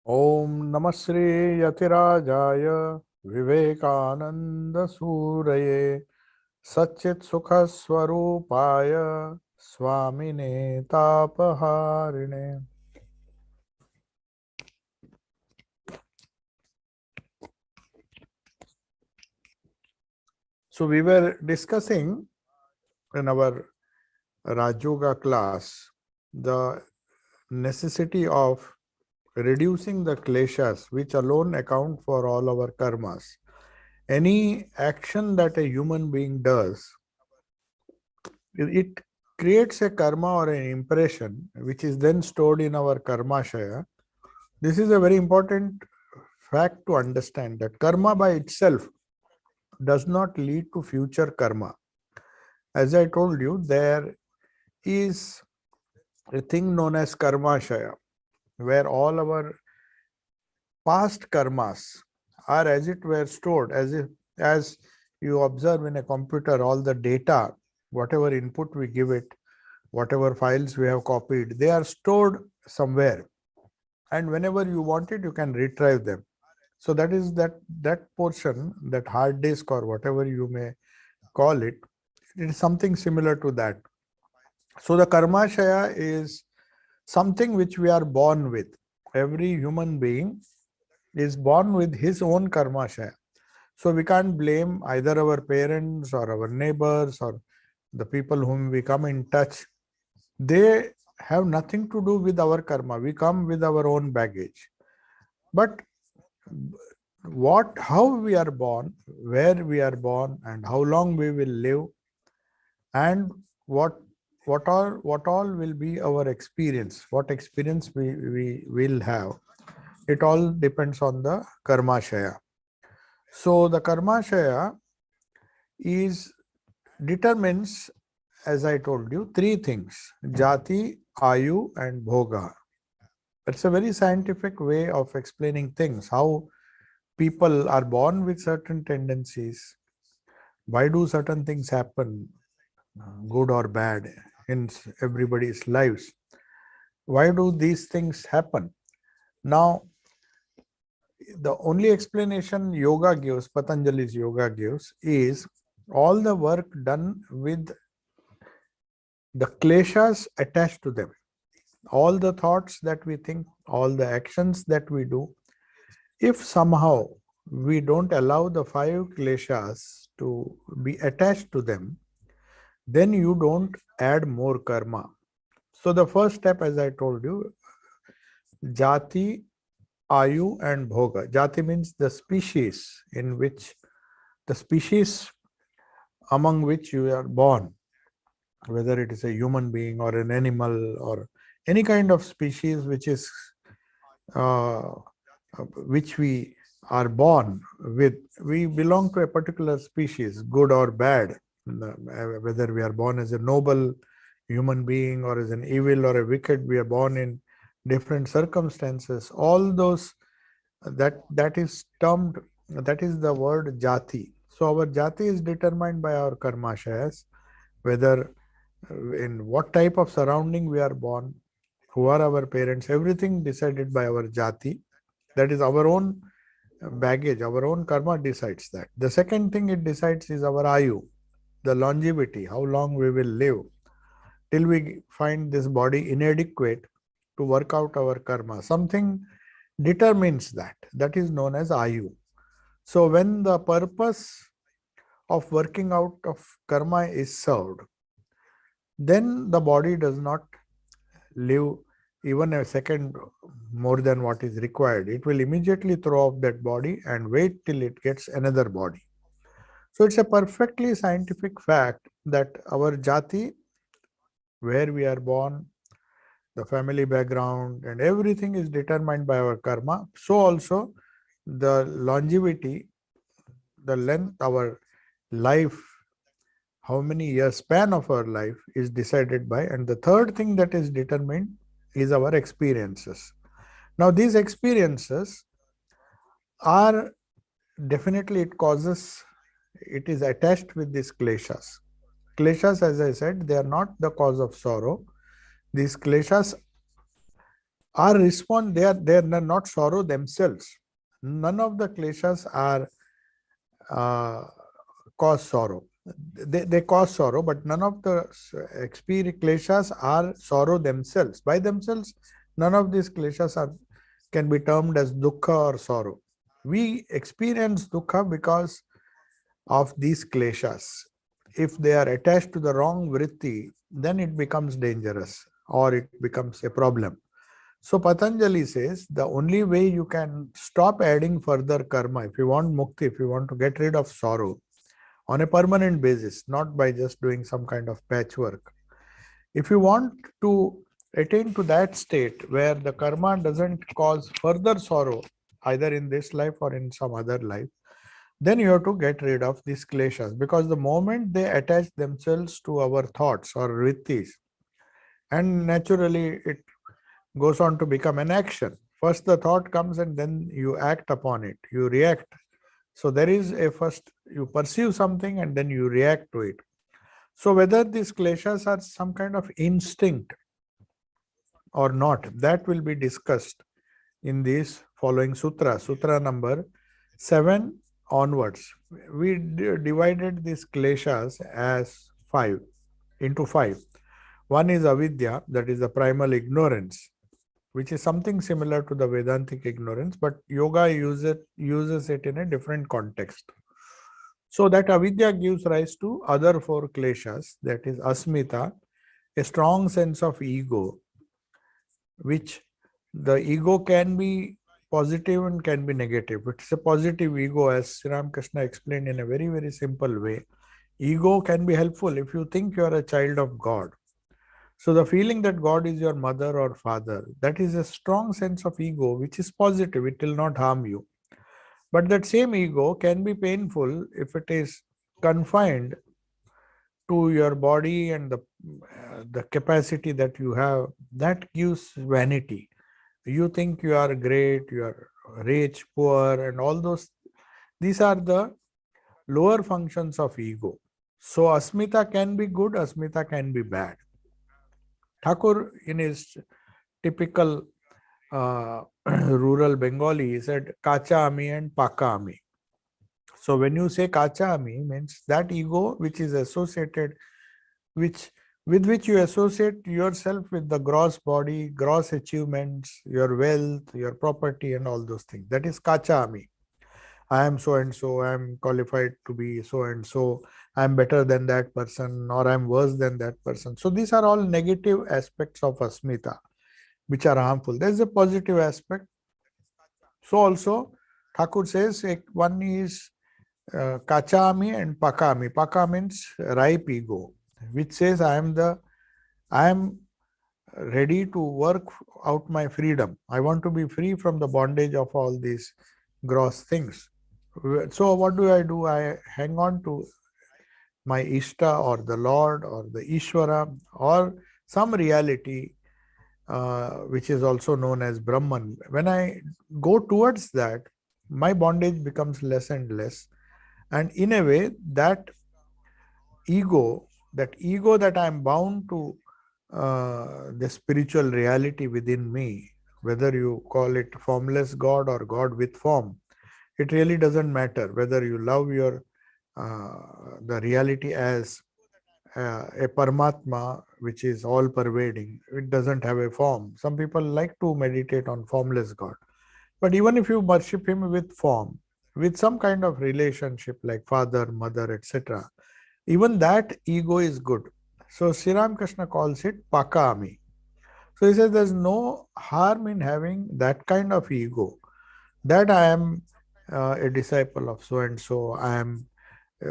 Om Namah Shri Yatirajaya Vivekananda Suraye Satchit Sukha Swarupaya Swamine Tapaharine. So we were discussing in our Rajoga class the necessity of reducing the kleshas which alone account for all our karmas. Any action that a human being does, it creates a karma or an impression which is then stored in our karmashaya. This is a very important fact to understand, that karma by itself does not lead to future karma. As I told you, there is a thing known as karmashaya, where all our past karmas are as it were stored, as you observe in a computer, all the data, whatever input we give it, whatever files we have copied, they are stored somewhere, and whenever you want it, you can retrieve them. So that is that portion, that hard disk or whatever you may call it, it is something similar to that. So the karmashaya is something which we are born with. Every human being is born with his own karmashaya. So we can't blame either our parents or our neighbors or the people whom we come in touch. They have nothing to do with our karma. We come with our own baggage. But how we are born, where we are born, and how long we will live, and what all will be our experience, what experience we will have, it all depends on the karmashaya. So the karmashaya is determines, as I told you, three things: jati, ayu, and bhoga. It's a very scientific way of explaining things, how people are born with certain tendencies. Why do certain things happen, good or bad, in everybody's lives? Why do these things happen? Now, the only explanation yoga gives, Patanjali's yoga gives, is all the work done with the kleshas attached to them. All the thoughts that we think, all the actions that we do, if somehow we don't allow the five kleshas to be attached to them, then you don't add more karma. So the first step, as I told you, jati, ayu, and bhoga. Jati means the species among which you are born, whether it is a human being or an animal or any kind of species uh, which we are born with. We belong to a particular species, good or bad. Whether we are born as a noble human being or as an evil or a wicked, we are born in different circumstances. All those, that is termed, that is the word jati. So our jati is determined by our karmashayas, whether in what type of surrounding we are born, who are our parents, everything decided by our jati. That is our own baggage, our own karma decides that. The second thing it decides is our ayu, the longevity, how long we will live till we find this body inadequate to work out our karma. Something determines that. That is known as ayu. So when the purpose of working out of karma is served, then the body does not live even a second more than what is required. It will immediately throw off that body and wait till it gets another body. So it's a perfectly scientific fact that our jati, where we are born, the family background, and everything is determined by our karma. So also the longevity, the length, our life, how many years span of our life is decided by. And the third thing that is determined is our experiences. Now these experiences are definitely, it is attached with these kleshas. Kleshas, as I said, they are not the cause of sorrow. These kleshas Our response, they are not sorrow themselves. None of the kleshas are cause sorrow. They cause sorrow, but none of the experience kleshas are sorrow themselves. By themselves, none of these kleshas can be termed as dukkha or sorrow. We experience dukkha because of these kleshas. If they are attached to the wrong vritti, then it becomes dangerous or it becomes a problem. So Patanjali says the only way you can stop adding further karma, if you want mukti, if you want to get rid of sorrow on a permanent basis, not by just doing some kind of patchwork. If you want to attain to that state where the karma doesn't cause further sorrow, either in this life or in some other life, then you have to get rid of these kleshas, because the moment they attach themselves to our thoughts or vrittis, and naturally it goes on to become an action. First the thought comes and then you act upon it, you react. So there is a first, you perceive something and then you react to it. So whether these kleshas are some kind of instinct or not, that will be discussed in this following sutra, sutra number 7 onwards. We divided these kleshas as 5 into 5. One is avidya, that is the primal ignorance, which is something similar to the Vedantic ignorance, but yoga uses it in a different context. So that avidya gives rise to other 4 kleshas, that is asmita, a strong sense of ego, which the ego can be positive and can be negative. It's a positive ego, as Sri Ramakrishna explained in a very, very simple way. Ego can be helpful if you think you are a child of God. So the feeling that God is your mother or father, that is a strong sense of ego, which is positive. It will not harm you. But that same ego can be painful if it is confined to your body and the capacity that you have. That gives vanity. You think you are great, you are rich, poor, and all those. These are the lower functions of ego. So asmita can be good, asmita can be bad. Thakur, in his typical rural Bengali, he said kacha ami and paka ami. So when you say kacha ami, means that ego which is associated, with which you associate yourself with the gross body, gross achievements, your wealth, your property, and all those things. That is kacha ami. I am so and so, I am qualified to be so and so, I am better than that person, or I am worse than that person. So these are all negative aspects of asmita, which are harmful. There is a positive aspect. So also, Thakur says one is kachami and pakami. Paka means ripe ego, which says I am ready to work out my freedom. I want to be free from the bondage of all these gross things. So what do? I hang on to my Ishta or the Lord or the Ishvara or some reality which is also known as Brahman. When I go towards that, my bondage becomes less and less. And in a way, that ego that I am bound to the spiritual reality within me, whether you call it formless God or God with form, it really doesn't matter whether you love your the reality as a Paramatma, which is all pervading. It doesn't have a form. Some people like to meditate on formless God. But even if you worship him with form, with some kind of relationship like father, mother, etc., even that ego is good. So Sri Ramakrishna calls it pakami. So he says there's no harm in having that kind of ego, that I am a disciple of so and so, I am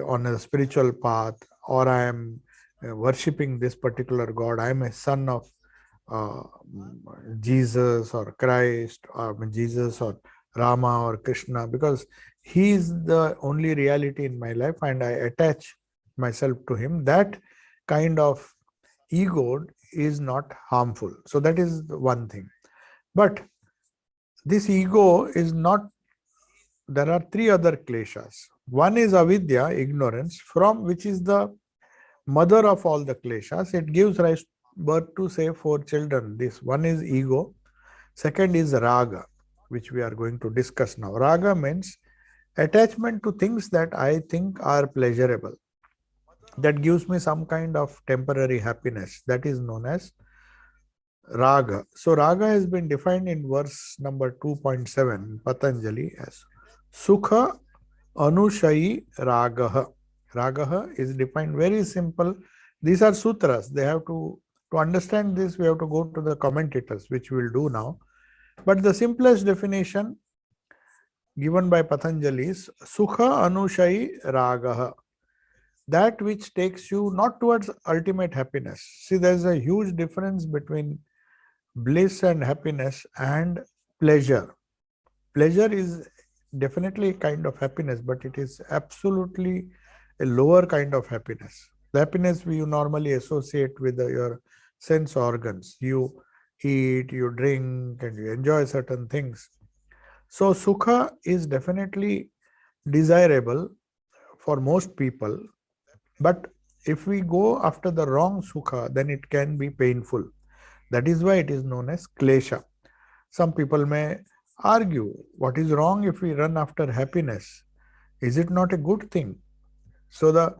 on a spiritual path, or I am worshipping this particular God, I am a son of uh, Jesus or Christ, or Jesus or Rama or Krishna, because he is the only reality in my life and I attach myself to him. That kind of ego is not harmful. So that is one thing. But this ego is not, there are 3 other kleshas. One is avidya, ignorance, from which is the mother of all the kleshas. It gives rise birth to say 4 children. This one is ego, Second is raga, which we are going to discuss now. Raga means attachment to things that I think are pleasurable, that gives me some kind of temporary happiness. That is known as raga. So raga has been defined in verse number 2.7 Patanjali as Sukha Anushayi Ragaha. Ragaha is defined very simple. These are sutras. They have to understand this, we have to go to the commentators, which we will do now. But the simplest definition given by Patanjali is Sukha Anushayi Ragaha. That which takes you not towards ultimate happiness. See, there's a huge difference between bliss and happiness and pleasure. Pleasure is definitely a kind of happiness, but it is absolutely a lower kind of happiness. The happiness we normally associate with your sense organs. You eat, you drink, and you enjoy certain things. So sukha is definitely desirable for most people, but if we go after the wrong sukha, then it can be painful. That is why it is known as klesha. Some people may argue, what is wrong if we run after happiness? Is it not a good thing? So the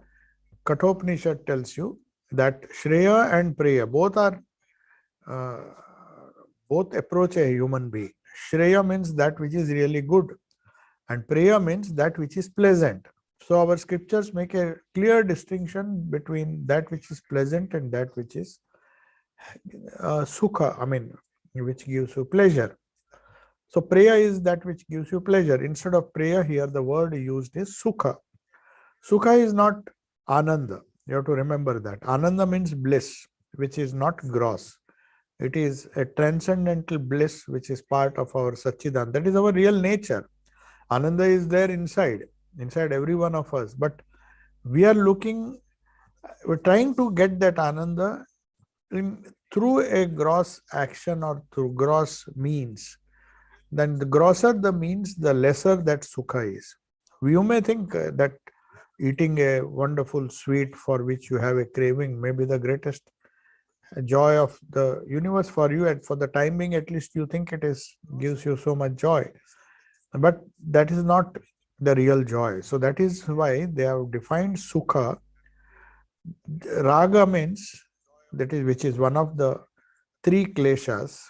Kathopanishad tells you that Shreya and Preya uh, both approach a human being. Shreya means that which is really good, and Preya means that which is pleasant. So our scriptures make a clear distinction between that which is pleasant and that which is sukha, which gives you pleasure. So preya is that which gives you pleasure. Instead of preya, here the word used is sukha. Sukha is not ananda. You have to remember that. Ananda means bliss, which is not gross. It is a transcendental bliss which is part of our Satchidananda. That is our real nature. Ananda is there inside every one of us. But we're trying to get that Ananda through a gross action or through gross means. Then the grosser the means, the lesser that sukha is. You may think that eating a wonderful sweet for which you have a craving may be the greatest joy of the universe for you, and for the time being at least you think it gives you so much joy, but that is not the real joy. So that is why they have defined sukha. Raga means which is one of the three kleshas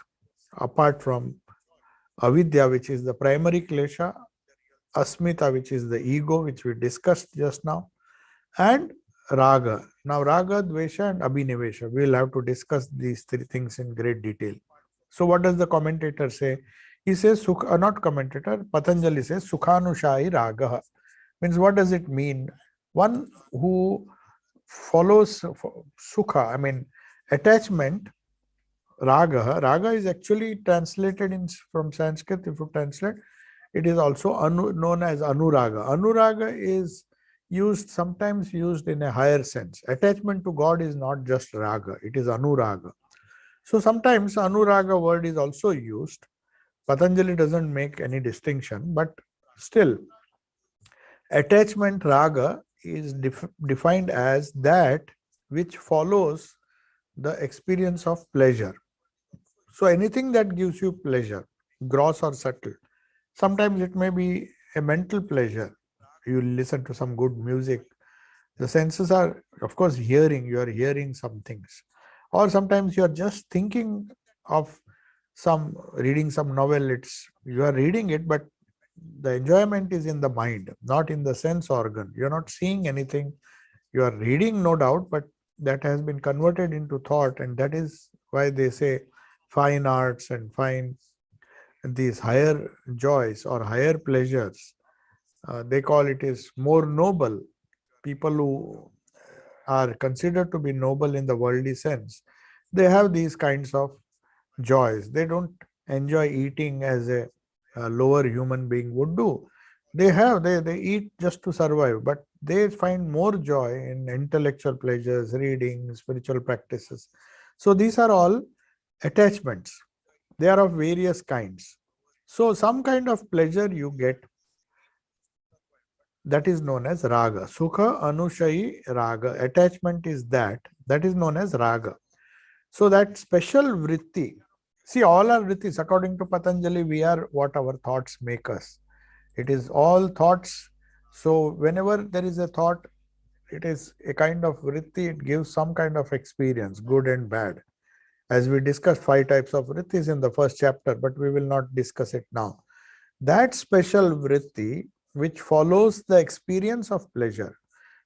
apart from avidya, which is the primary klesha, asmita, which is the ego, which we discussed just now, and raga. Now raga, dvesha and abhinivesha, we will have to discuss these three things in great detail. So what does the commentator say? He says, not commentator, Patanjali says, Sukhanushai Raga. Means what does it mean? One who follows sukha, attachment, raga. Raga is actually translated from Sanskrit. If you translate, it is also known as anuraga. Anuraga is sometimes used in a higher sense. Attachment to God is not just raga, it is anuraga. So sometimes anuraga word is also used. Patanjali doesn't make any distinction, but still, attachment raga is defined as that which follows the experience of pleasure. So anything that gives you pleasure, gross or subtle, sometimes it may be a mental pleasure. You listen to some good music. The senses are, of course, hearing. You are hearing some things. Or sometimes you are just thinking of reading some novel. You are reading it, but the enjoyment is in the mind, not in the sense organ. You are not seeing anything. You are reading, no doubt, but that has been converted into thought, and that is why they say fine arts and these higher joys or higher pleasures. They call it is more noble. People who are considered to be noble in the worldly sense, they have these kinds of joys. They don't enjoy eating as a lower human being would do. They eat just to survive, but they find more joy in intellectual pleasures, reading, spiritual practices. So these are all attachments. They are of various kinds. So some kind of pleasure you get, that is known as raga. Sukha Anushayi Raga. Attachment is that is known as raga. So that special vritti, See, all our vrittis, according to Patanjali, we are what our thoughts make us. It is all thoughts. So whenever there is a thought, it is a kind of vritti, it gives some kind of experience, good and bad. As we discussed 5 types of vrittis in the first chapter, but we will not discuss it now. That special vritti which follows the experience of pleasure.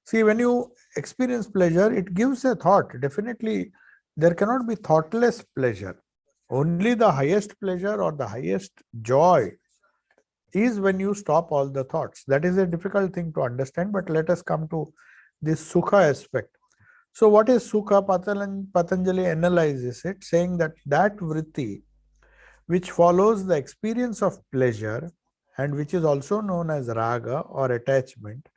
See, when you experience pleasure, it gives a thought. Definitely, there cannot be thoughtless pleasure. Only the highest pleasure or the highest joy is when you stop all the thoughts. That is a difficult thing to understand, but let us come to this sukha aspect. So what is sukha? Patanjali analyzes it, saying that vritti which follows the experience of pleasure and which is also known as raga or attachment.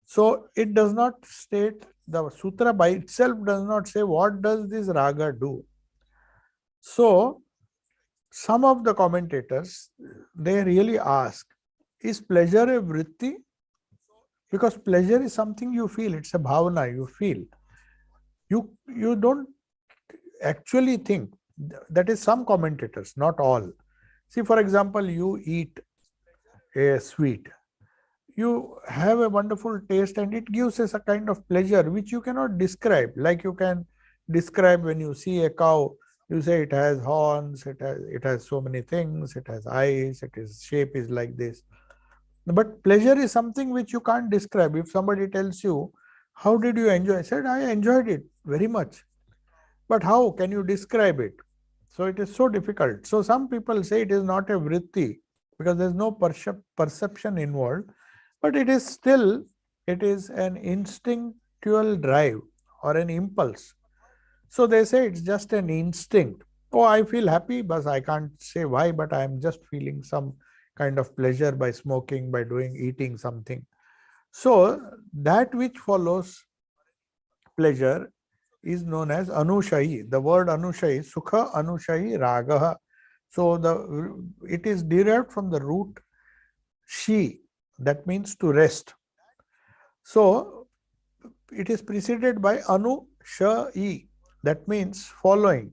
So it does not state, the sutra by itself does not say what does this raga do. So some of the commentators, they really ask, is pleasure a vritti? Because pleasure is something you feel, it's a bhavana, you feel. You don't actually think. That is some commentators, not all. See, for example, you eat a sweet. You have a wonderful taste and it gives us a kind of pleasure which you cannot describe. Like you can describe when you see a cow, you say it has horns, it has so many things, it has eyes, its shape is like this. But pleasure is something which you can't describe. If somebody tells you, how did you enjoy? I said, I enjoyed it very much. But how can you describe it? So it is so difficult. So some people say it is not a vritti because there is no perception involved, but it is still, it is an instinctual drive or an impulse. So they say it's just an instinct. Oh, I feel happy, but I can't say why, but I am just feeling some kind of pleasure by smoking, by eating something. So that which follows pleasure is known as anushayi. The word anushayi, sukha anushayi ragaha. So it is derived from the root shi, that means to rest. So it is preceded by anushayi, that means following.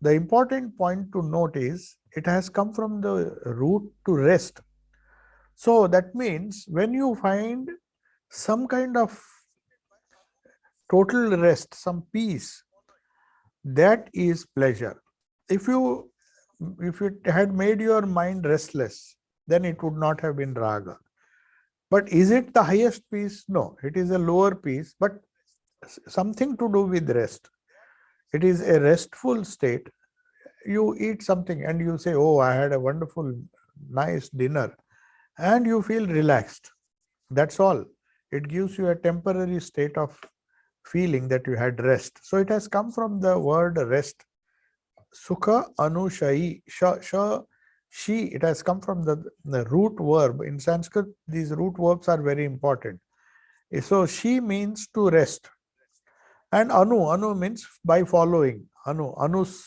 The important point to note is it has come from the root to rest. So that means when you find some kind of total rest, some peace, that is pleasure. If you had made your mind restless, then it would not have been raga. But is it the highest peace? No, it is a lower peace, but something to do with rest. It is a restful state. You eat something and you say, oh, I had a wonderful, nice dinner, and you feel relaxed. That's all. It gives you a temporary state of feeling that you had rest. So it has come from the word rest. Sukha anushayi. She, it has come from the root verb. In Sanskrit, these root verbs are very important. So she means to rest. And anu means by following. Anuswara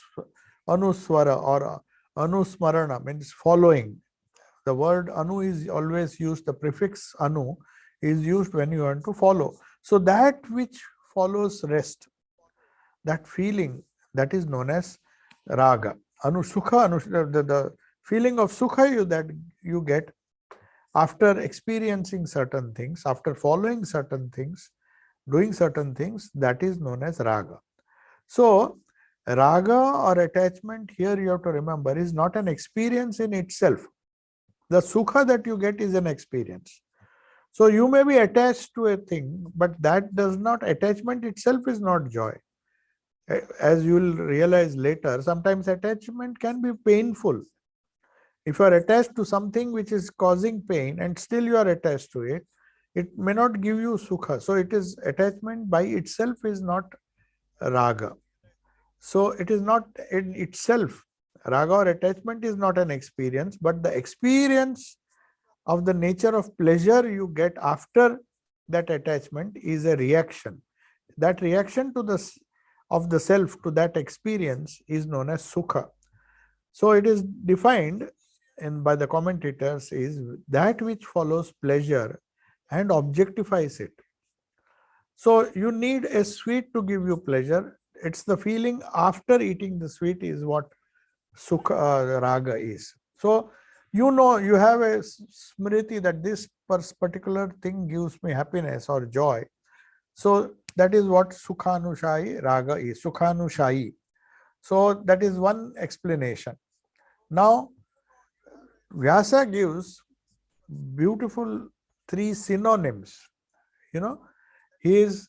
or anusmarana means following. The word anu is always used, the prefix anu is used when you want to follow. So that which follows rest, that feeling, that is known as raga. The feeling of sukha that you get after experiencing certain things, after following certain things, doing certain things, that is known as raga. So raga or attachment, here you have to remember, is not an experience in itself. The sukha that you get is an experience. So you may be attached to a thing, but that does not, attachment itself is not joy. As you will realize later, sometimes attachment can be painful. If you are attached to something which is causing pain and still you are attached to it, it may not give you sukha. So it is, attachment by itself is not raga. So it is not in itself, raga or attachment is not an experience, but the experience of the nature of pleasure you get after that attachment is a reaction. That reaction to of the self to that experience is known as sukha. So it is defined by the commentators is that which follows pleasure and objectifies it. So you need a sweet to give you pleasure. It's the feeling after eating the sweet is what Sukha, Raga is. So, you know, you have a smriti that this particular thing gives me happiness or joy. So, that is what Sukhanushayi Raga is. Sukhanushayi. So, that is one explanation. Now, Vyasa gives beautiful three synonyms. You know, he is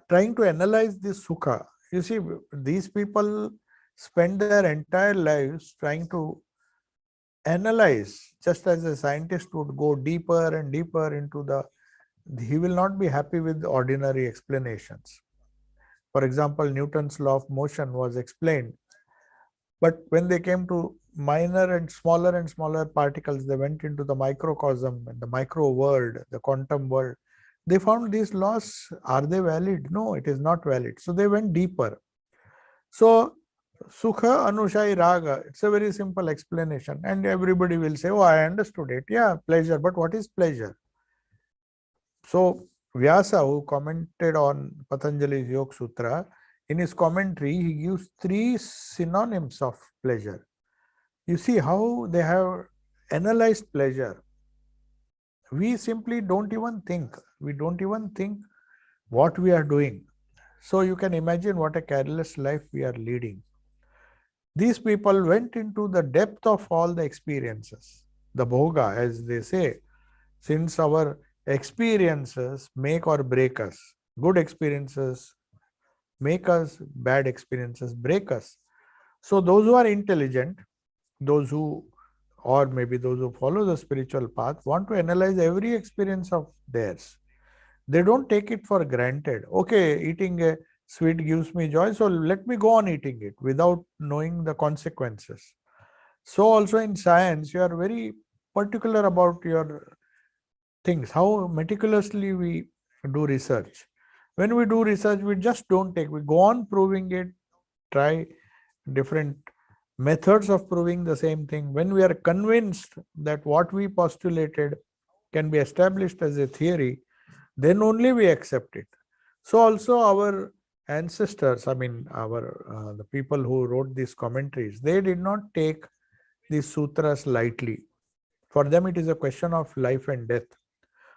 trying to analyze this sukha. You see, these people spend their entire lives trying to analyze, just as a scientist would go deeper and deeper into he will not be happy with ordinary explanations. For example, Newton's law of motion was explained, but when they came to minor and smaller particles, they went into the microcosm and the micro world, the quantum world. They found these laws, are they valid? No, it is not valid. So they went deeper. So Sukha, Anushai, Raga, it's a very simple explanation. And everybody will say, oh, I understood it. Yeah, pleasure. But what is pleasure? So Vyasa, who commented on Patanjali's Yoga Sutra, in his commentary, he gives three synonyms of pleasure. You see how they have analyzed pleasure. We simply don't even think. We don't even think what we are doing. So you can imagine what a careless life we are leading. These people went into the depth of all the experiences, the bhoga, as they say, since our experiences make or break us. Good experiences make us, bad experiences break us. So those who are intelligent, those who, or maybe those who follow the spiritual path, want to analyze every experience of theirs. They don't take it for granted. Okay, eating a sweet gives me joy, so let me go on eating it without knowing the consequences. So also in science, you are very particular about your things, how meticulously we do research. When we do research, we just don't take, we go on proving it, try different methods of proving the same thing. When we are convinced that what we postulated can be established as a theory, then only we accept it. So also our ancestors, I mean the people who wrote these commentaries, they did not take these sutras lightly. For them it is a question of life and death.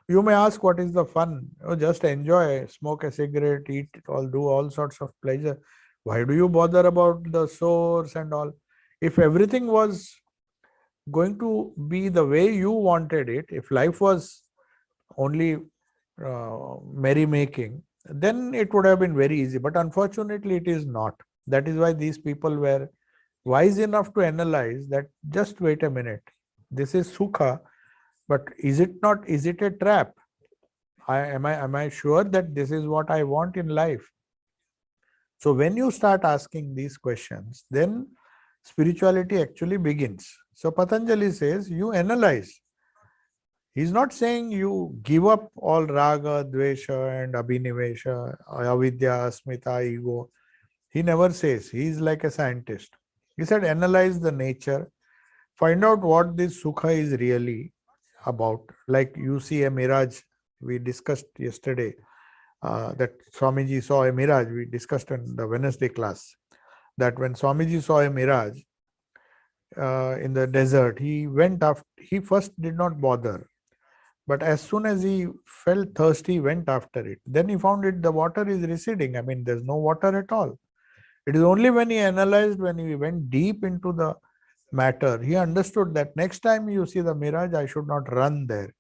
You may ask, what is the fun? Oh, just enjoy, smoke a cigarette, eat it all, do all sorts of pleasure. Why do you bother about the source and all? If everything was going to be the way you wanted it, if life was only merrymaking, then it would have been very easy. But unfortunately, it is not. That is why these people were wise enough to analyze that, just wait a minute. This is sukha, but is it not? Is it a trap? Am I sure that this is what I want in life? So when you start asking these questions, then spirituality actually begins. So Patanjali says, you analyze. He's not saying you give up all raga, dvesha and abhinivesha, avidya, asmita, ego. He never says. He is like a scientist. He said, analyze the nature, find out what this sukha is really about. Like you see a mirage, we discussed yesterday, that Swamiji saw a mirage. We discussed in the Wednesday class that when Swamiji saw a mirage in the desert, he went after, he first did not bother. But as soon as he felt thirsty, he went after it. Then he found it, the water is receding. I mean, there's no water at all. It is only when he analyzed, when he went deep into the matter, he understood that next time you see the mirage, I should not run there.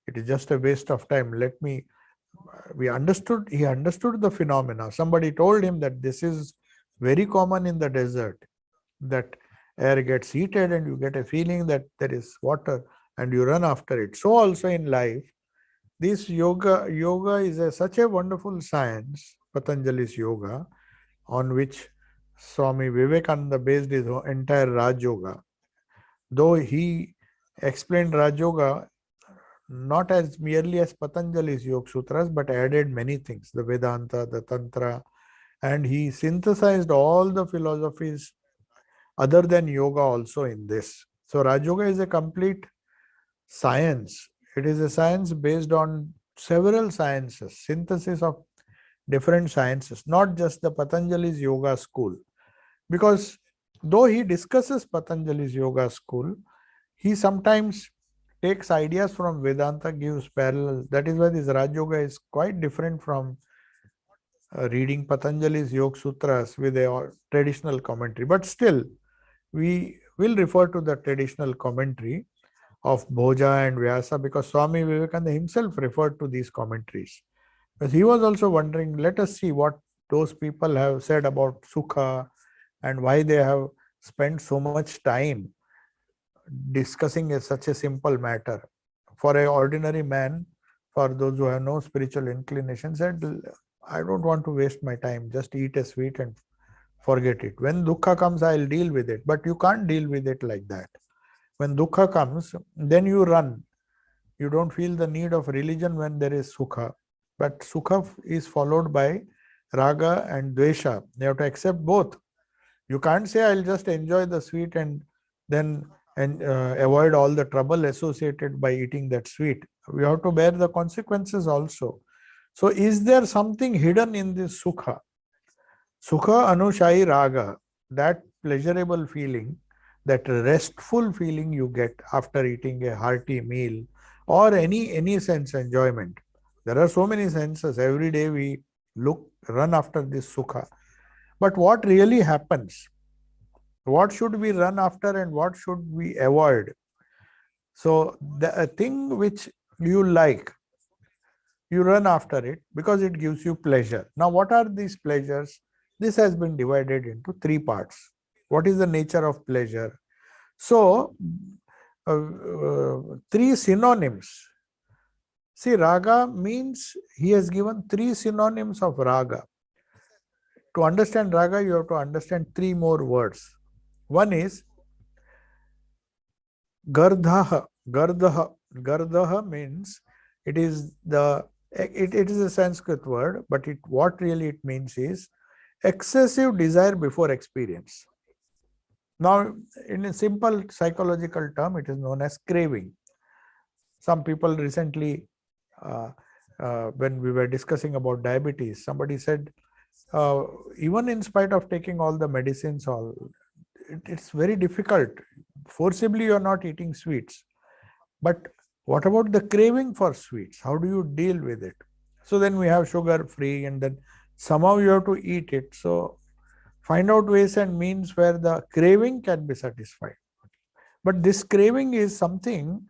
It is just a waste of time. He understood the phenomena. Somebody told him that this is very common in the desert, that air gets heated and you get a feeling that there is water and you run after it. So also in life, this yoga is such a wonderful science, Patanjali's yoga, on which Swami Vivekananda based his entire Raj Yoga. Though he explained Raj Yoga not as merely as Patanjali's Yoga Sutras, but added many things, the Vedanta, the Tantra, and he synthesized all the philosophies other than yoga also in this. So Raj Yoga is a complete science. It is a science based on several sciences, synthesis of different sciences, not just the Patanjali's yoga school. Because Though he discusses Patanjali's yoga school, he sometimes takes ideas from Vedanta, gives parallels. That is why this Raj Yoga is quite different from reading Patanjali's Yoga Sutras with a traditional commentary. But still, we will refer to the traditional commentary of Bhoja and Vyasa because Swami Vivekananda himself referred to these commentaries. Because he was also wondering, let us see what those people have said about Sukha and why they have spent so much time discussing such a simple matter. For an ordinary man, for those who have no spiritual inclination, said, I don't want to waste my time, just eat a sweet and forget it. When dukkha comes, I'll deal with it. But you can't deal with it like that. When dukkha comes, then you run. You don't feel the need of religion when there is sukha. But sukha is followed by raga and dvesha. You have to accept both. You can't say, I'll just enjoy the sweet and then avoid all the trouble associated by eating that sweet. We have to bear the consequences also. So is there something hidden in this sukha? Sukha Anushayi Raga, that pleasurable feeling, that restful feeling you get after eating a hearty meal or any sense enjoyment. There are so many senses. Every day we run after this sukha. But what really happens? What should we run after and what should we avoid? So the thing which you like, you run after it because it gives you pleasure. Now, what are these pleasures? This has been divided into three parts. What is the nature of pleasure? So, three synonyms. See, raga means he has given three synonyms of raga. To understand raga, you have to understand three more words. One is gardha. Gardha means it is a Sanskrit word, but what really it means is excessive desire before experience. Now, in a simple psychological term, it is known as craving. Some people recently, when we were discussing about diabetes, somebody said, even in spite of taking all the medicines, it's very difficult. Forcibly, you're not eating sweets. But what about the craving for sweets? How do you deal with it? So then we have sugar free and then somehow you have to eat it. So find out ways and means where the craving can be satisfied. But this craving is something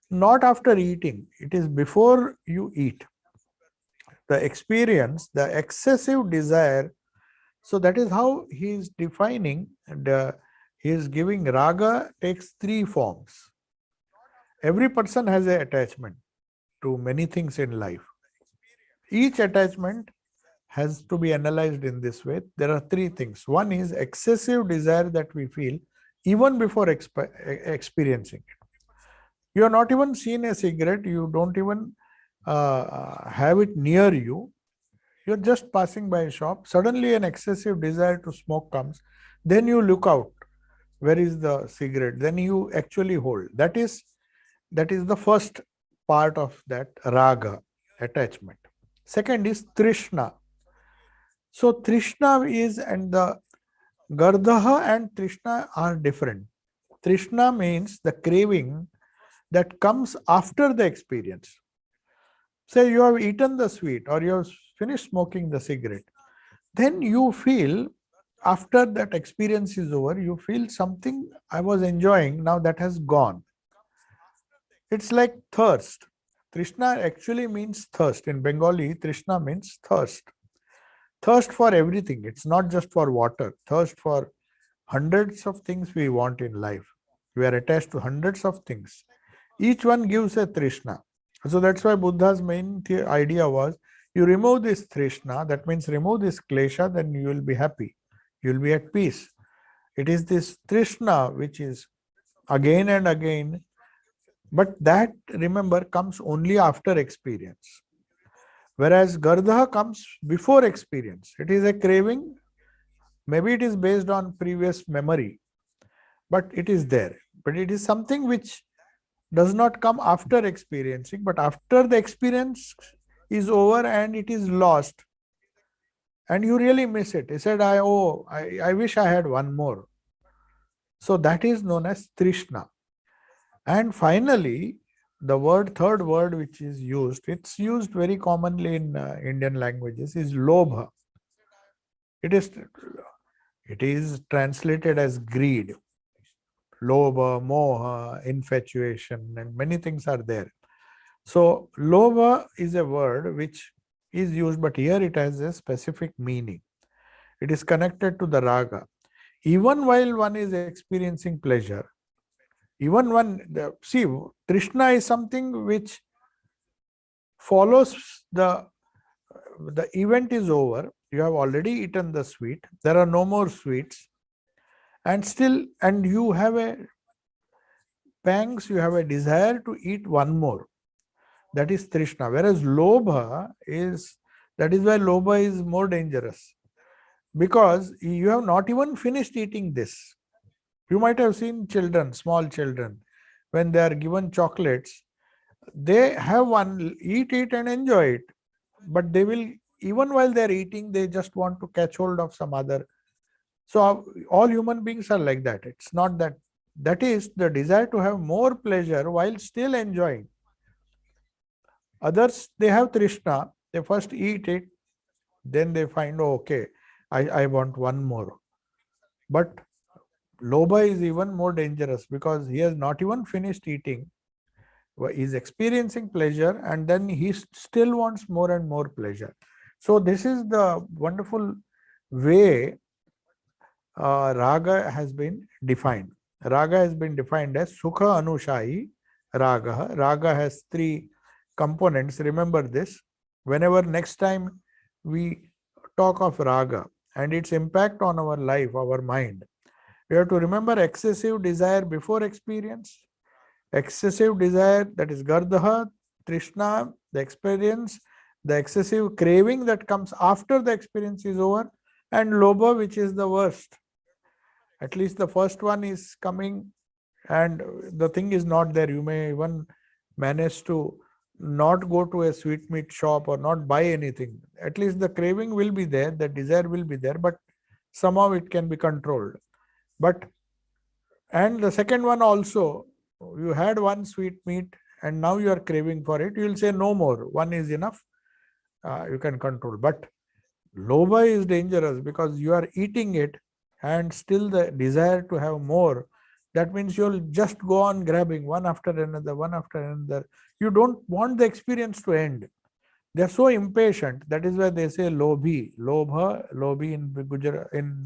not after eating. It is before you eat. The experience, the excessive desire. So that is how he is defining and he is giving raga takes three forms. Every person has an attachment to many things in life. Each attachment has to be analyzed in this way. There are three things. One is excessive desire that we feel even before experiencing it. You have not even seen a cigarette. You don't even have it near you. You're just passing by a shop. Suddenly an excessive desire to smoke comes. Then you look out. Where is the cigarette? Then you actually hold. That is the first part of that raga, attachment. Second is trishna. So trishna is, and the gardha and trishna are different. Trishna means the craving that comes after the experience. Say you have eaten the sweet or you have finished smoking the cigarette. Then you feel, after that experience is over, you feel something I was enjoying, now that has gone. It's like thirst. Trishna actually means thirst. In Bengali, Trishna means thirst. Thirst for everything. It's not just for water. Thirst for hundreds of things we want in life. We are attached to hundreds of things. Each one gives a Trishna. So that's why Buddha's main idea was, you remove this Trishna, that means remove this Klesha, then you will be happy. You will be at peace. It is this Trishna which is again and again. But that, remember, comes only after experience. Whereas Gardha comes before experience. It is a craving. Maybe it is based on previous memory, but it is there. But it is something which does not come after experiencing, but after the experience is over and it is lost. And you really miss it. He said, I wish I had one more. So that is known as Trishna. And finally, the third word which is used, it's used very commonly in Indian languages, is Lobha. It is translated as greed. Lobha, moha, infatuation, and many things are there. So Lobha is a word which is used, but here it has a specific meaning. It is connected to the raga. Even while one is experiencing pleasure, even see, Trishna is something which follows the event is over. You have already eaten the sweet. There are no more sweets. And you have a pangs, you have a desire to eat one more. That is Trishna. Whereas Lobha that is why Lobha is more dangerous. Because you have not even finished eating this. You might have seen children, small children, when they are given chocolates, they have one, eat it and enjoy it. But they will, even while they are eating, they just want to catch hold of some other. So all human beings are like that. It's not that. That is the desire to have more pleasure while still enjoying. Others, they have Trishna, they first eat it, then they find, oh, okay, I want one more. But Lobha is even more dangerous because he has not even finished eating. He is experiencing pleasure and then he still wants more and more pleasure. So this is the wonderful way raga has been defined. Raga has been defined as Sukha Anushayi Raga. Raga has three components. Remember this. Whenever next time we talk of raga and its impact on our life, our mind, we have to remember excessive desire before experience, excessive desire, that is Gardha, Trishna, the experience, the excessive craving that comes after the experience is over, and Lobha, which is the worst. At least the first one is coming and the thing is not there. You may even manage to not go to a sweetmeat shop or not buy anything. At least the craving will be there, the desire will be there, but somehow it can be controlled. And the second one also, you had one sweetmeat and now you are craving for it, you will say no more, one is enough, you can control. But Lobha is dangerous because you are eating it and still the desire to have more. That means you'll just go on grabbing one after another, one after another. You don't want the experience to end. They're so impatient. That is why they say lobhi, lobha, lobhi in Gujarat, in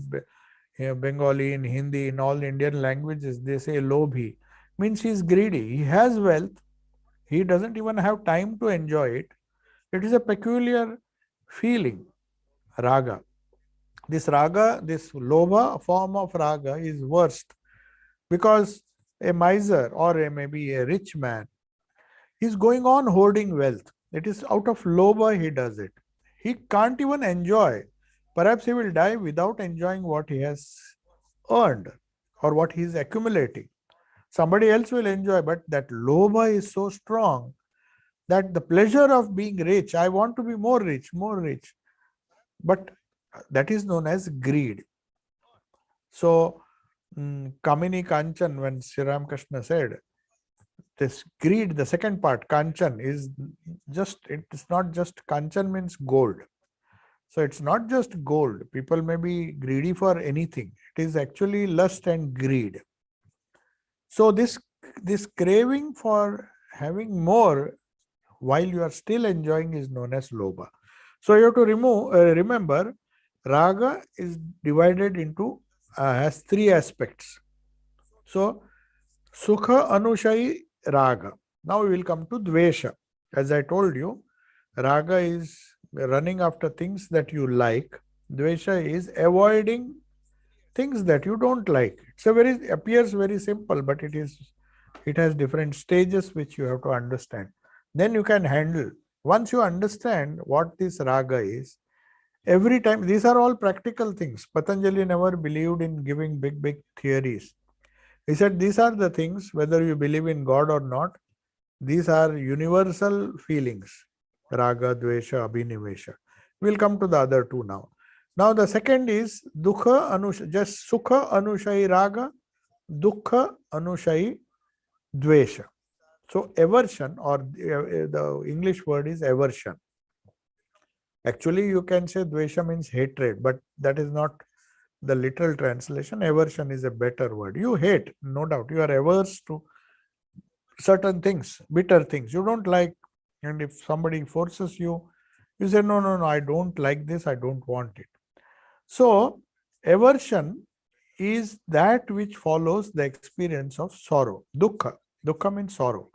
Bengali, in Hindi, in all Indian languages, they say lobhi. Means he is greedy. He has wealth. He doesn't even have time to enjoy it. It is a peculiar feeling, raga. This raga, this lobha form of raga is worst because a miser or maybe a rich man is going on hoarding wealth. It is out of lobha he does it. He can't even enjoy. Perhaps he will die without enjoying what he has earned or what he is accumulating. Somebody else will enjoy, but that lobha is so strong that the pleasure of being rich, I want to be more rich, more rich. But that is known as greed. So, Kamini Kanchan, when Sri Ramakrishna said, this greed, the second part, Kanchan, is just, it's not just, Kanchan means gold. So it's not just gold. People may be greedy for anything. It is actually lust and greed. So this craving for having more while you are still enjoying is known as lobha. So you have to remember, raga is divided into has three aspects. So Sukha Anushayi Raga. Now we will come to Dvesha. As I told you, Raga is running after things that you like. Dvesha is avoiding things that you don't like. Appears very simple, but it has different stages which you have to understand. Then you can handle. Once you understand what this Raga is, every time, these are all practical things. Patanjali never believed in giving big theories. He said these are the things, whether you believe in God or not, these are universal feelings. Raga, Dvesha, Abhinivesha. We'll come to the other two now. Now the second is Dukha Anusha, just Sukha Anushayi Raga dukkha anushayi dvesha. So aversion, or the English word is aversion. Actually, you can say dvesha means hatred, but that is not the literal translation. Aversion is a better word. You hate, no doubt. You are averse to certain things, bitter things. You don't like, and if somebody forces you, you say, no, no, no, I don't like this, I don't want it. So, aversion is that which follows the experience of sorrow. Dukkha. Dukkha means sorrow.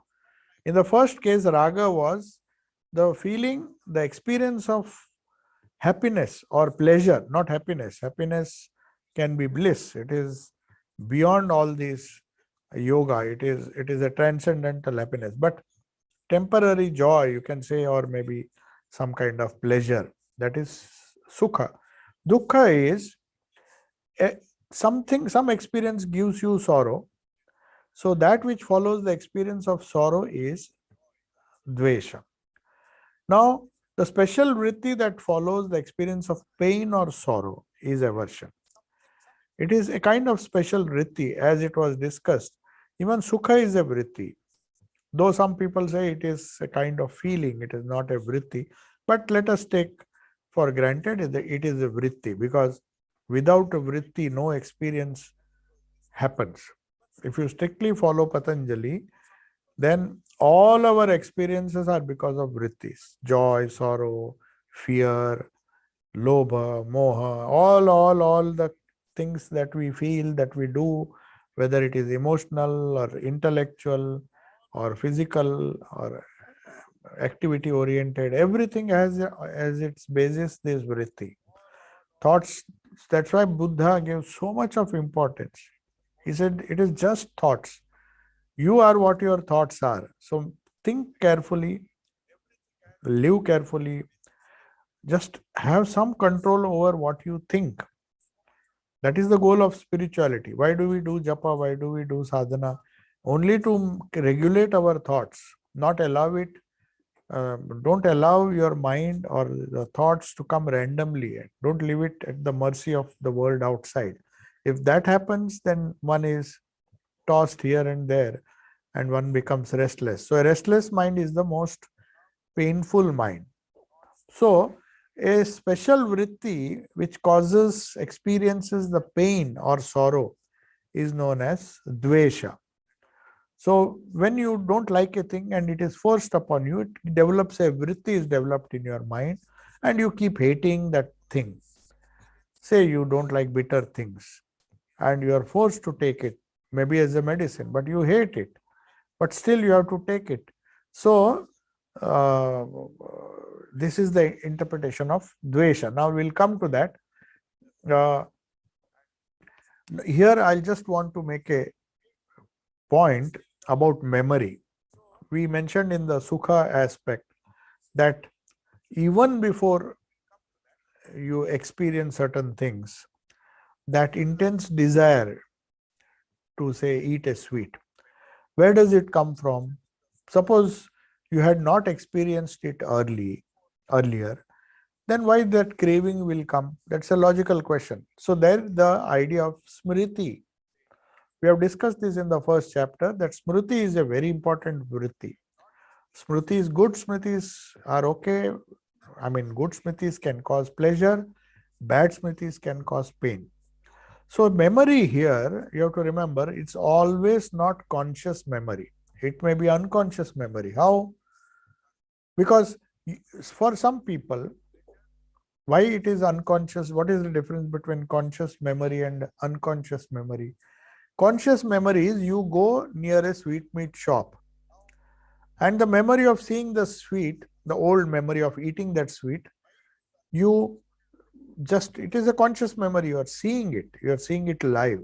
In the first case, raga was the feeling, the experience of happiness or pleasure, not happiness. Happiness can be bliss. It is beyond all this yoga. It is a transcendental happiness. But temporary joy, you can say, or maybe some kind of pleasure, that is sukha. Dukkha is something, some experience gives you sorrow. So that which follows the experience of sorrow is dvesha. Now, the special vritti that follows the experience of pain or sorrow is aversion. It is a kind of special vritti, as it was discussed. Even sukha is a vritti. Though some people say it is a kind of feeling, it is not a vritti. But let us take for granted that it is a vritti, because without a vritti, no experience happens. If you strictly follow Patanjali, then all our experiences are because of vrittis: joy, sorrow, fear, lobha, moha, all the things that we feel, that we do, whether it is emotional or intellectual or physical or activity oriented, everything has as its basis this vritti. Thoughts, that's why Buddha gave so much of importance. He said it is just thoughts. You are what your thoughts are. So think carefully, live carefully, just have some control over what you think. That is the goal of spirituality. Why do we do japa? Why do we do sadhana? Only to regulate our thoughts, not allow it. Don't allow your mind or the thoughts to come randomly. Don't leave it at the mercy of the world outside. If that happens, then one is tossed here and there and one becomes restless. So a restless mind is the most painful mind. So a special vritti which causes, experiences the pain or sorrow is known as dvesha. So when you don't like a thing and it is forced upon you, it develops, a vritti is developed in your mind, and you keep hating that thing. Say you don't like bitter things and you are forced to take it, maybe as a medicine, but you hate it, but still you have to take it. So uh, this is the interpretation of dvesha. Now we'll come to that. Uh, Here I just want to make a point about memory. We mentioned in the sukha aspect that even before you experience certain things, that intense desire to, say, eat a sweet, where does it come from? Suppose you had not experienced it earlier, then why that craving will come? That's a logical question. So there the idea of smriti. We have discussed this in the first chapter, that smriti is a very important vritti. Smritis, good smritis are okay. I mean, good smritis can cause pleasure, bad smritis can cause pain. So memory here, you have to remember, it's always not conscious memory. It may be unconscious memory. How? Because for some people, why it is unconscious? What is the difference between conscious memory and unconscious memory? Conscious memory is you go near a sweetmeat shop, and the memory of seeing the sweet, the old memory of eating that sweet, you just, it is a conscious memory. You are seeing it live.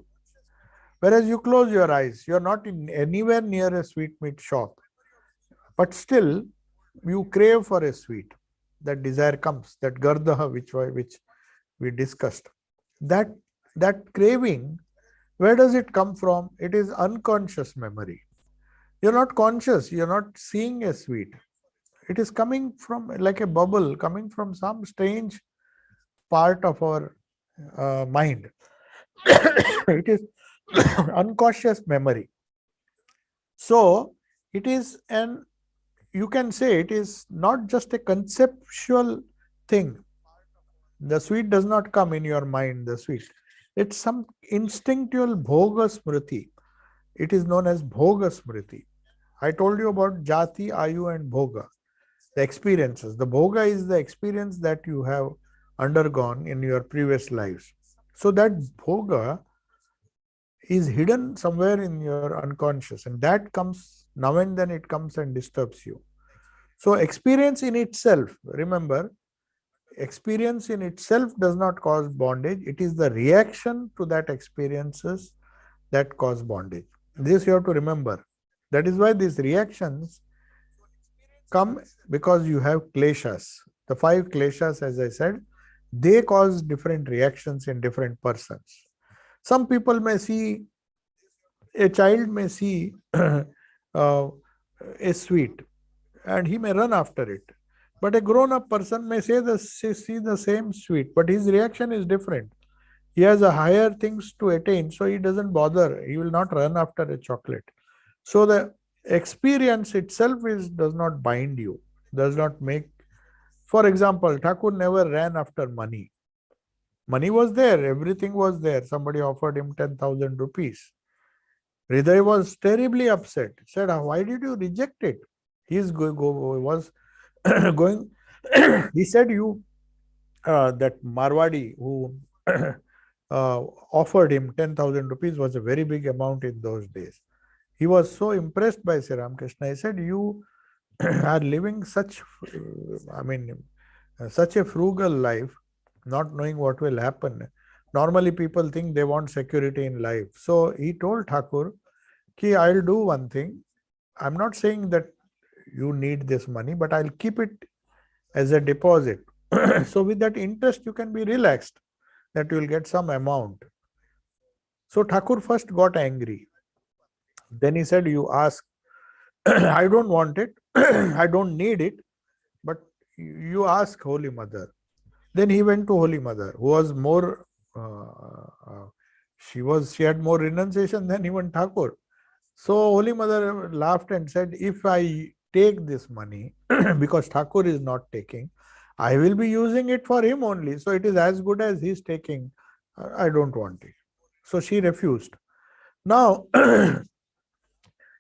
Whereas you close your eyes, you are not in anywhere near a sweetmeat shop, but still you crave for a sweet. That desire comes, that gardaha which we discussed. That craving, where does it come from? It is unconscious memory. You're not conscious, you're not seeing a sweet. It is coming from, like a bubble, coming from some strange part of our mind. It is unconscious memory. So it is an, you can say it is not just a conceptual thing. The sweet does not come in your mind, the sweet. It's some instinctual bhoga smriti. It is known as bhoga smriti. I told you about jati, ayu and bhoga, the experiences. The bhoga is the experience that you have undergone in your previous lives. So that bhoga is hidden somewhere in your unconscious, and that comes now and then, it comes and disturbs you. So experience in itself, remember, experience in itself does not cause bondage. It is the reaction to that experiences that cause bondage. This you have to remember. That is why these reactions come because you have kleshas. The 5 kleshas, as I said, they cause different reactions in different persons. Some people may see, a child may see a sweet and he may run after it. But a grown-up person may see the same sweet, but his reaction is different. He has a higher things to attain, so he doesn't bother. He will not run after a chocolate. So the experience itself does not bind you, does not make. For example, Thakur never ran after money. Money was there, everything was there. Somebody offered him 10,000 rupees. Hriday was terribly upset. He said, why did you reject it? He was going. He said, that Marwadi who offered him 10,000 rupees was a very big amount in those days. He was so impressed by Sri Ramakrishna. He said, you are living such a frugal life, not knowing what will happen. Normally people think they want security in life. So he told Thakur, ki, I'll do one thing. I'm not saying that you need this money, but I'll keep it as a deposit. So with that interest, you can be relaxed that you will get some amount. So Thakur first got angry. Then he said, you ask, I don't want it, I don't need it, but you ask Holy Mother. Then he went to Holy Mother, who was more, she had more renunciation than even Thakur. So Holy Mother laughed and said, if I take this money, because Thakur is not taking, I will be using it for him only. So it is as good as he's taking. I don't want it. So she refused. Now,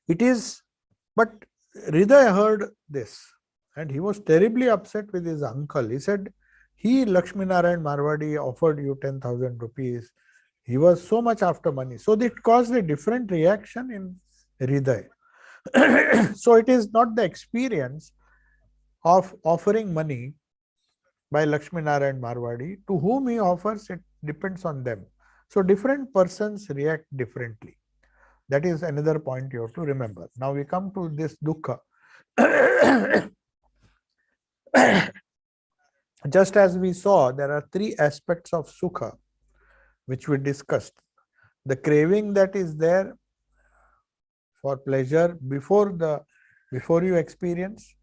it is, but Hriday heard this and he was terribly upset with his uncle. He said, Lakshmi Narayan Marwadi offered you 10,000 rupees. He was so much after money. So it caused a different reaction in Hriday. So it is not the experience of offering money by Lakshmi Narayan Marwadi. To whom he offers, it depends on them. So different persons react differently. That is another point you have to remember. Now we come to this dukkha. Just as we saw, there are 3 aspects of sukha, which we discussed. The craving that is there for pleasure before you experience.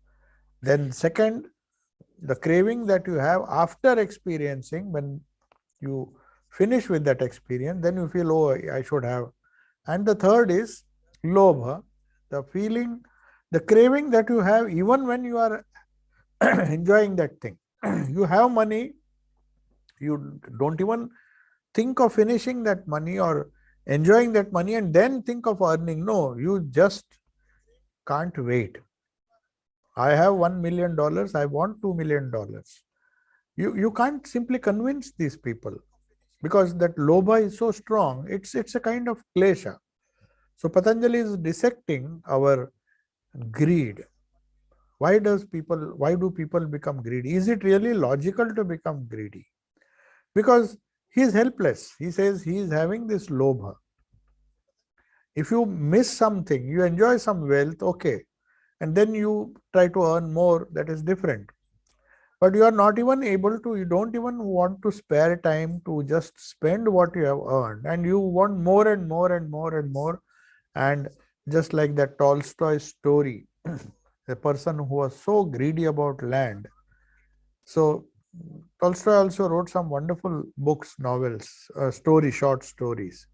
Then second, the craving that you have after experiencing. When you finish with that experience, then you feel, oh, I should have. And the third is lobha, the feeling, the craving that you have even when you are enjoying that thing. You have money, you don't even think of finishing that money or enjoying that money and then think of earning. No, you just can't wait. I have $1 million, I want $2 million. You can't simply convince these people because that lobha is so strong. It's a kind of klesha. So Patanjali is dissecting our greed. Why do people become greedy? Is it really logical to become greedy? Because he is helpless. He says he is having this lobha. If you miss something, you enjoy some wealth, okay, and then you try to earn more, that is different. But you are not even able to, you don't even want to spare time to just spend what you have earned, and you want more and more and more and more. And just like that Tolstoy story, the person who was so greedy about land. So Tolstoy also wrote some wonderful books, novels, short stories.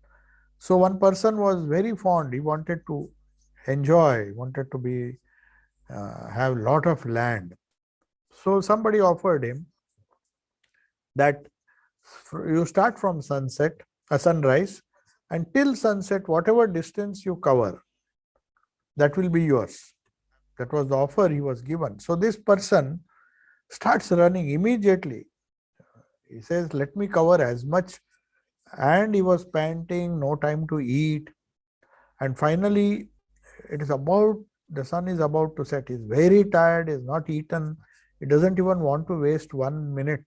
So one person was very fond. He wanted to enjoy, wanted to be have lot of land. So somebody offered him that you start from sunrise, and till sunset, whatever distance you cover, that will be yours. That was the offer he was given. So this person starts running immediately. He says, let me cover as much. And he was panting, no time to eat. And finally, the sun is about to set. He's very tired, he's not eaten. He doesn't even want to waste 1 minute.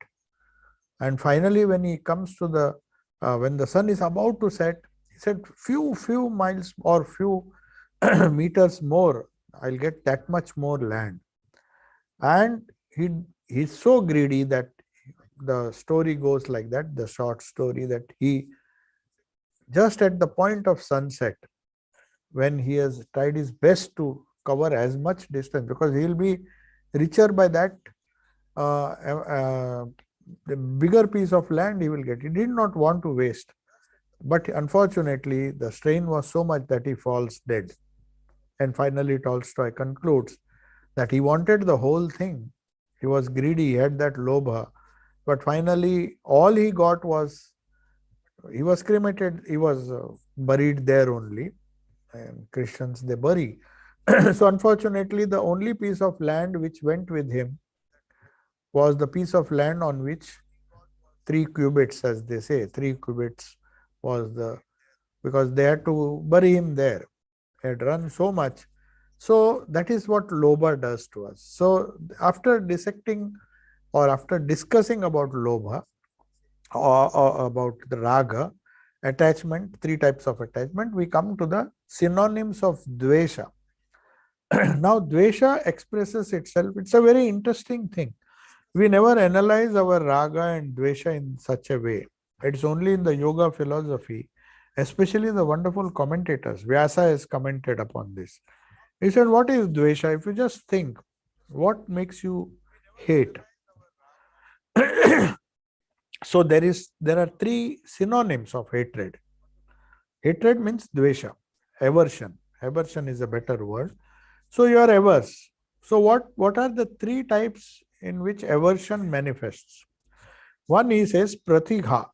And finally, when he comes to when the sun is about to set, he said, few miles or few meters more, I'll get that much more land. And he's so greedy that the story goes like that, the short story, that he just at the point of sunset, when he has tried his best to cover as much distance, because he will be richer by that, the bigger piece of land he will get. He did not want to waste. But unfortunately, the strain was so much that he falls dead. And finally, Tolstoy concludes that he wanted the whole thing. He was greedy, he had that lobha. But finally, all he got was, he was cremated, he was buried there only. And Christians, they bury. So unfortunately, the only piece of land which went with him was the piece of land on which 3 cubits, as they say, 3 cubits was because they had to bury him there. He had run so much. So that is what Lobha does to us. So after dissecting or after discussing about Lobha or about the Raga, attachment, 3 types of attachment, we come to the synonyms of Dvesha. Now, Dvesha expresses itself. It's a very interesting thing. We never analyze our Raga and Dvesha in such a way. It's only in the yoga philosophy, especially the wonderful commentators. Vyasa has commented upon this. He said, what is Dvesha? If you just think, what makes you hate? So there are 3 synonyms of hatred. Hatred means Dvesha, aversion. Aversion is a better word. So you are averse. So what are the 3 types in which aversion manifests? One, he says, pratigha.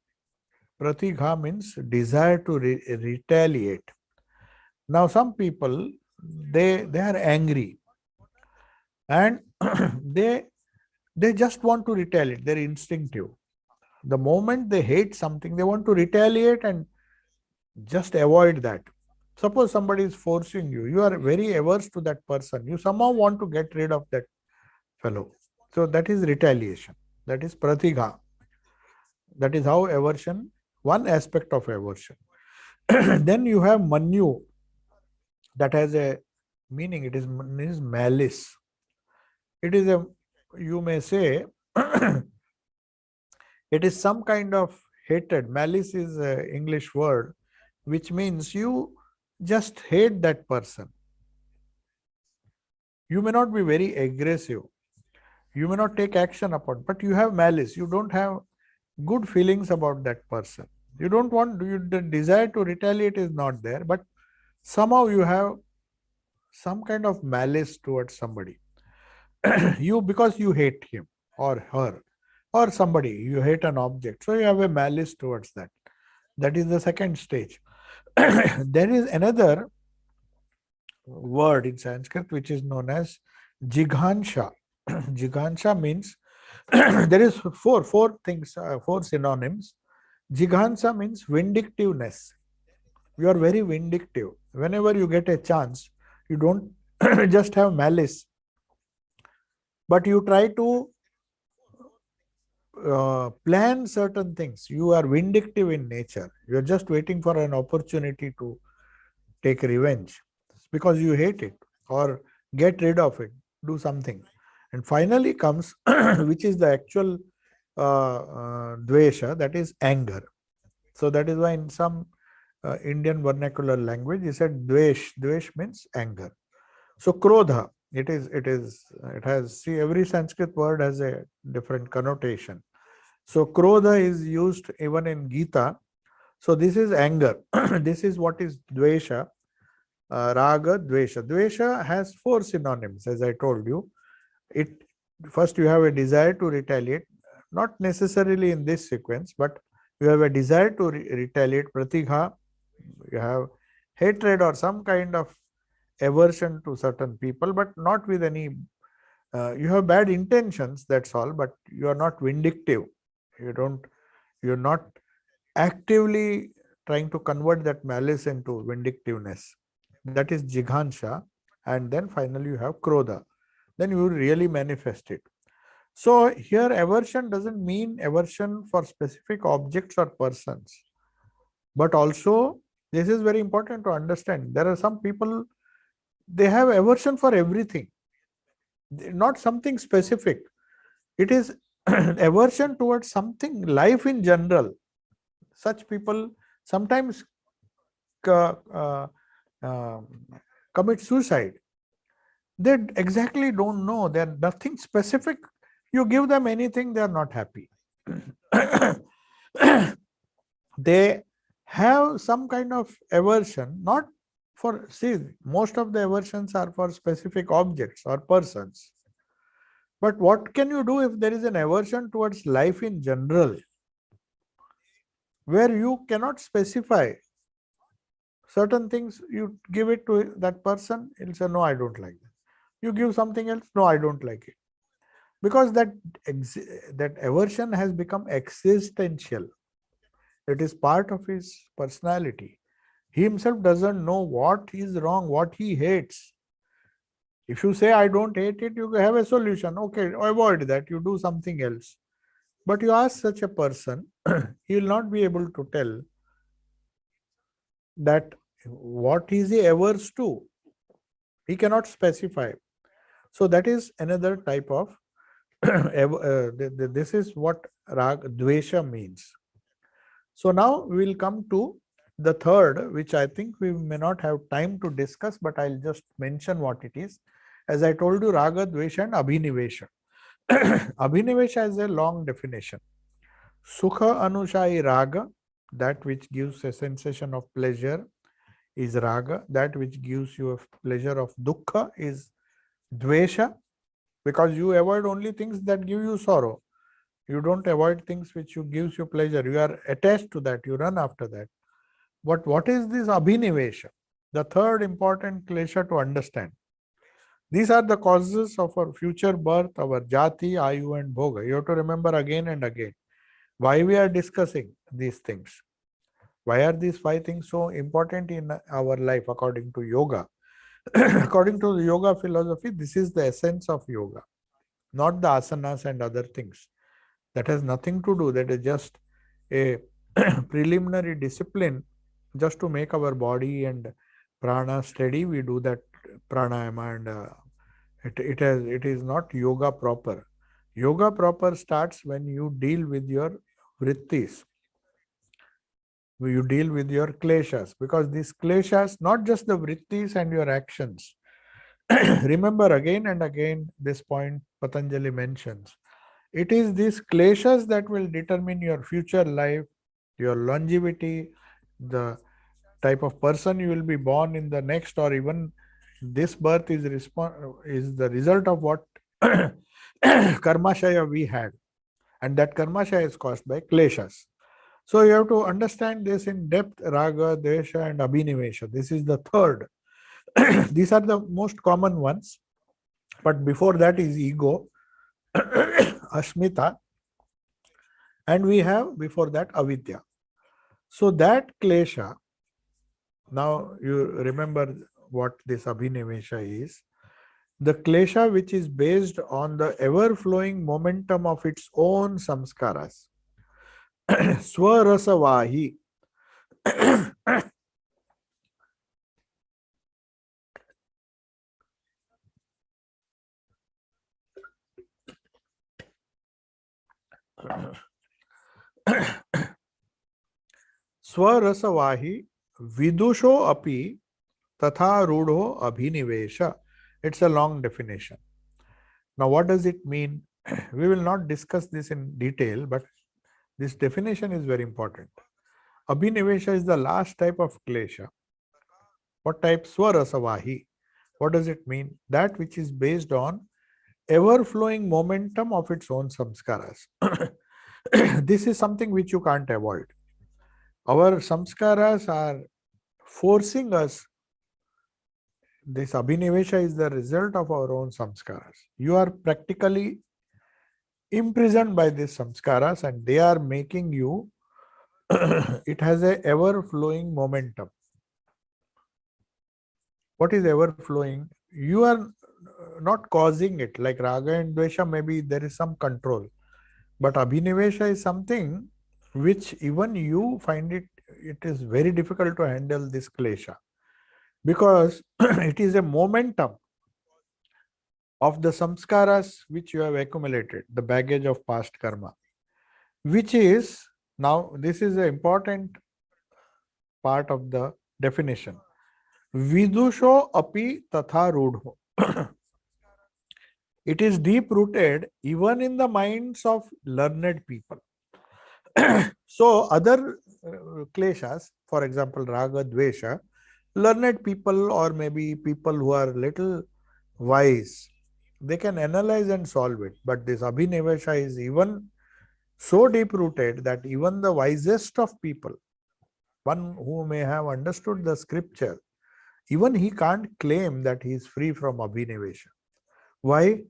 Pratigha means desire to retaliate. Now some people, they are angry and they just want to retaliate. They're instinctive. The moment they hate something, they want to retaliate and just avoid that. Suppose somebody is forcing you, you are very averse to that person, you somehow want to get rid of that fellow. So that is retaliation. That is pratigha. That is how aversion, one aspect of aversion. Then you have manyu. That has a meaning. It is malice. It is you may say, it is some kind of hatred. Malice is an English word, which means you just hate that person. You may not be very aggressive. You may not take action upon, but you have malice. You don't have good feelings about that person. You don't want, the desire to retaliate is not there, but somehow you have some kind of malice towards somebody. Because you hate him or her or somebody, you hate an object. So you have a malice towards that. That is the second stage. There is another word in Sanskrit which is known as jighansha. Jighansha means there is four things, 4 synonyms. Jighansha means vindictiveness. You are very vindictive. Whenever you get a chance, you don't just have malice, but you try to plan certain things. You are vindictive in nature. You are just waiting for an opportunity to take revenge because you hate it or get rid of it, do something. And finally comes, which is the actual dvesha, that is anger. So that is why in some Indian vernacular language, he said dvesh. Dvesh means anger. So krodha, it has, see, every Sanskrit word has a different connotation. So krodha is used even in Gita So this is anger. This is what is dvesha, raga, dvesha. Dvesha has four synonyms, as I told you. It first you have a desire to retaliate, not necessarily in this sequence, but you have a desire to retaliate, pratigha. You have hatred or some kind of aversion to certain people, but not with any. You have bad intentions. That's all, but you are not vindictive. You don't. You're not actively trying to convert that malice into vindictiveness. That is jighansha, and then finally you have krodha. Then you really manifest it. So here aversion doesn't mean aversion for specific objects or persons, but also this is very important to understand. There are some people, they have aversion for everything, not something specific. It is aversion towards something, life in general. Such people sometimes uh, uh, commit suicide. They exactly don't know. They're nothing specific. You give them anything, they are not happy. They have some kind of aversion, not for, see, most of the aversions are for specific objects or persons. But what can you do if there is an aversion towards life in general, where you cannot specify certain things? You give it to that person, he'll say, no, I don't like that. You give something else, no, I don't like it. Because that aversion has become existential. It is part of his personality. He himself doesn't know what is wrong, what he hates. If you say, I don't hate it, you have a solution. Okay, avoid that, you do something else. But you ask such a person, he will not be able to tell that what is he averse to. He cannot specify. So that is another type of this is what dvesha means. So now we will come to the third, which I think we may not have time to discuss, but I'll just mention what it is. As I told you, raga, dvesha and abhinivesha. Abhinivesha has a long definition. Sukha anushayi raga, that which gives a sensation of pleasure, is raga. That which gives you a pleasure of dukkha is dvesha, because you avoid only things that give you sorrow. You don't avoid things which you gives you pleasure. You are attached to that. You run after that. But what is this abhinivesha? The third important klesha to understand. These are the causes of our future birth, our jati, ayu and bhoga. You have to remember again and again why we are discussing these things. Why are these five things so important in our life according to yoga? According to the yoga philosophy, this is the essence of yoga, not the asanas and other things. That has nothing to do. That is just a preliminary discipline just to make our body and prana steady. We do that pranayama, and it is not yoga proper. Yoga proper starts when you deal with your vrittis. You deal with your kleshas, because these kleshas, not just the vrittis and your actions. Remember again and again this point Patanjali mentions. It is these kleshas that will determine your future life, your longevity, the type of person you will be born in the next, or even this birth is the result of what karmashaya we had, and that karmashaya is caused by kleshas. So you have to understand this in depth. Raga, dvesha and abhinivesha. This is the third. These are the most common ones, but before that is ego, asmita, and we have before that avidya. So that klesha, now you remember what this abhinivesha is. The klesha which is based on the ever-flowing momentum of its own samskaras. Swarasavahi. Swarasavahi vidusho api tatha rudho abhinivesha. It's a long definition. Now, what does it mean? We will not discuss this in detail, but this definition is very important. Abhinivesha is the last type of klesha. What type? Swarasavahi. What does it mean? That which is based on ever-flowing momentum of its own samskaras. This is something which you can't avoid. Our samskaras are forcing us. This abhinivesha is the result of our own samskaras. You are practically imprisoned by these samskaras and they are making you, it has a ever-flowing momentum. What is ever-flowing? You are not causing it. Like raga and dvesha, maybe there is some control. But abhinivesha is something which even you find it is very difficult to handle this klesha. Because it is a momentum of the samskaras which you have accumulated, the baggage of past karma, which is, now this is an important part of the definition. Vidusho api tatha rudho. It is deep rooted even in the minds of learned people. So other kleshas, for example, raga, dvesha, learned people or maybe people who are little wise, they can analyze and solve it. But this abhinivesha is even so deep rooted that even the wisest of people, one who may have understood the scripture, even he can't claim that he is free from abhinivesha. Why?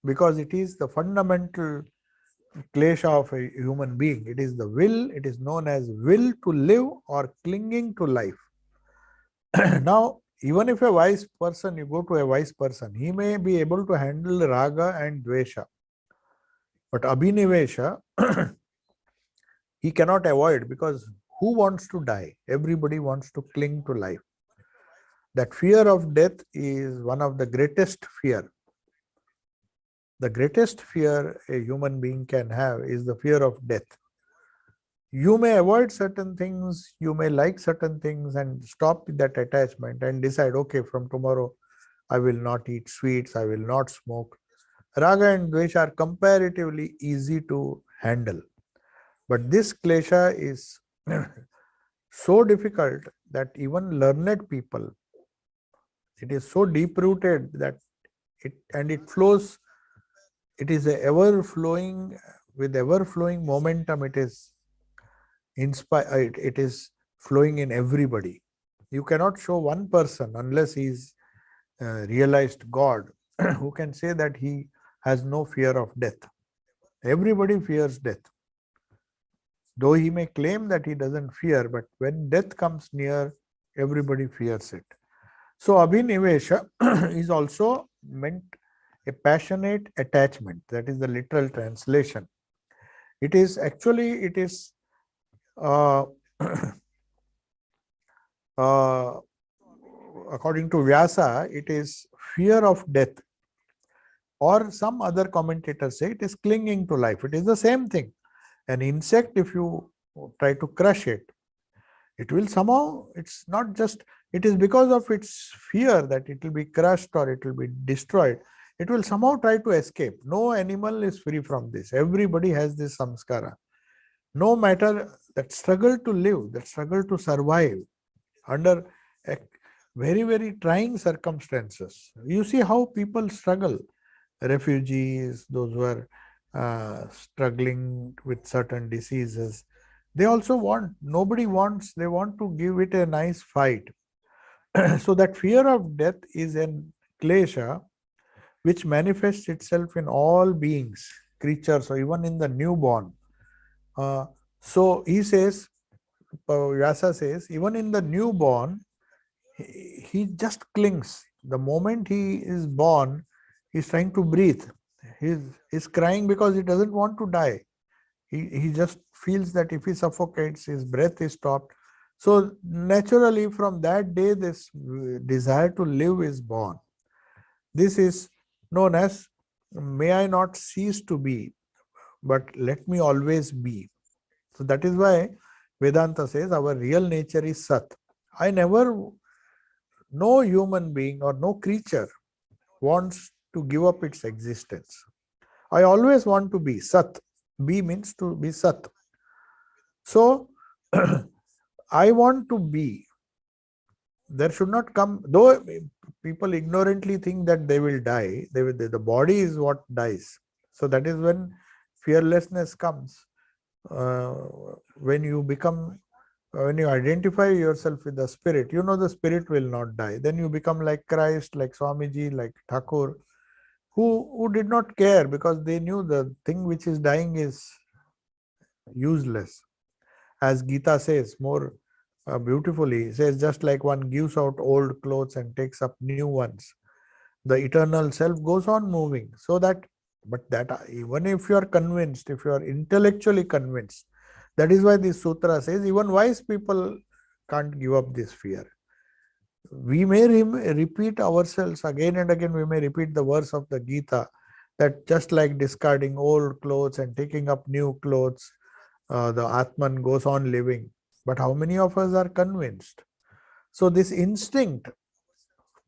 Because it is the fundamental klesha of a human being. It is the will, it is known as will to live or clinging to life. Now, even if a wise person, you go to a wise person, he may be able to handle raga and dvesha. But abhinivesha, he cannot avoid, because who wants to die? Everybody wants to cling to life. That fear of death is one of the greatest fear. The greatest fear a human being can have is the fear of death. You may avoid certain things, you may like certain things and stop that attachment and decide, okay, from tomorrow I will not eat sweets, I will not smoke. Raga and dvesha are comparatively easy to handle. But this klesha is so difficult that even learned people, it is so deep rooted that it flows, it is a ever flowing, with ever flowing momentum, it is it is flowing in everybody. You cannot show one person unless he is realized God who can say that he has no fear of death. Everybody fears death. Though he may claim that he doesn't fear, but when death comes near, everybody fears it. So abhinivesha is also meant a passionate attachment. That is the literal translation. It is actually, it is according to Vyasa, it is fear of death. Or some other commentators say it is clinging to life. It is the same thing. An insect, if you try to crush it, it will somehow, it's not just, it is because of its fear that it will be crushed or it will be destroyed. It will somehow try to escape. No animal is free from this. Everybody has this samskara. No matter that struggle to live, that struggle to survive under very, very trying circumstances. You see how people struggle. Refugees, those who are struggling with certain diseases, they also want, nobody wants, they want to give it a nice fight. So that fear of death is an klesha which manifests itself in all beings, creatures, or even in the newborn. So he says, Vyasa says, even in the newborn, he just clings. The moment he is born, he's trying to breathe. He's crying because he doesn't want to die. He just feels that if he suffocates, his breath is stopped. So naturally, from that day, this desire to live is born. This is known as, may I not cease to be, but let me always be. So that is why Vedanta says our real nature is Sat. No human being or no creature wants to give up its existence. I always want to be Sat. Be means to be Sat. So I want to be. There should not come, though people ignorantly think that they will die, the body is what dies. So that is when fearlessness comes. Uh, when you become, when you identify yourself with the spirit, you know the spirit will not die. Then you become like Christ, like Swamiji, like Thakur, who did not care because they knew the thing which is dying is useless. As Gita says more beautifully, says just like one gives out old clothes and takes up new ones, the eternal self goes on moving. So that, but that even if you are convinced, if you are intellectually convinced, that is why this sutra says even wise people can't give up this fear. We may repeat ourselves again and again, we may repeat the verse of the Gita that just like discarding old clothes and taking up new clothes, the Atman goes on living. But how many of us are convinced? So this instinct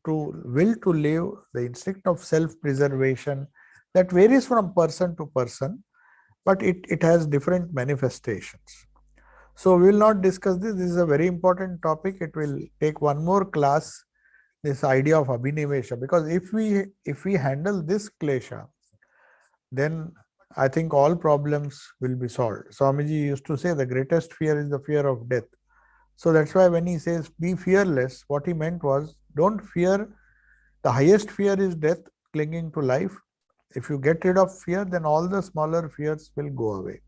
to will to live, the instinct of self-preservation, that varies from person to person, but it has different manifestations. So we will not discuss this. This is a very important topic. It will take one more class, this idea of abhinivesha, because if we handle this klesha, then I think all problems will be solved. Swamiji used to say the greatest fear is the fear of death. So that's why when he says be fearless, what he meant was don't fear. The highest fear is death, clinging to life. If you get rid of fear, then all the smaller fears will go away.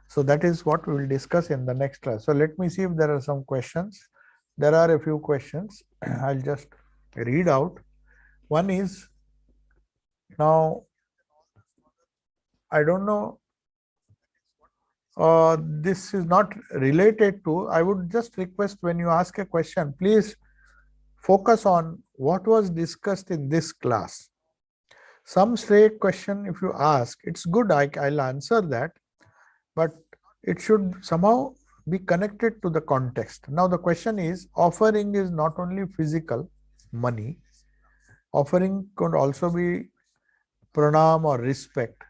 So that is what we will discuss in the next class. So let me see if there are some questions. There are a few questions. I'll just read out. One is, now, I don't know, this is not related to, I would just request when you ask a question, please focus on what was discussed in this class. Some straight question if you ask, it's good, I'll answer that, but it should somehow be connected to the context. Now the question is, offering is not only physical, money, offering could also be pranam or respect.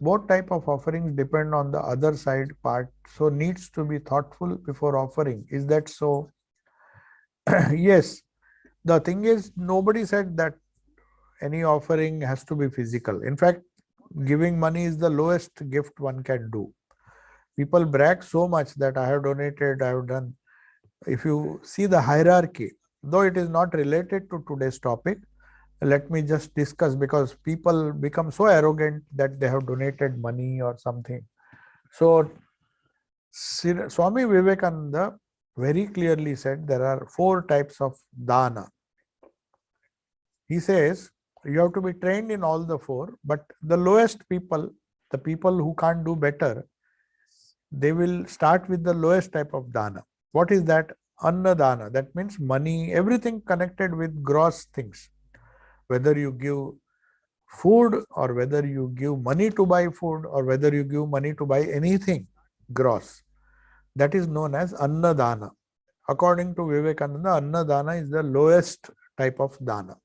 Both type of offerings depend on the other side part, so needs to be thoughtful before offering. Is that so? Yes. The thing is, nobody said that any offering has to be physical. In fact, giving money is the lowest gift one can do. People brag so much that I have donated, I have done. If you see the hierarchy, though it is not related to today's topic, let me just discuss, because people become so arrogant that they have donated money or something. So Swami Vivekananda very clearly said there are 4 types of dana. He says you have to be trained in all the 4, but the lowest people, the people who can't do better, they will start with the lowest type of dana. What is that? Anna dana. That means money, everything connected with gross things. Whether you give food or whether you give money to buy food or whether you give money to buy anything gross, that is known as Anna dana. According to Vivekananda, Anna dana is the lowest type of dana.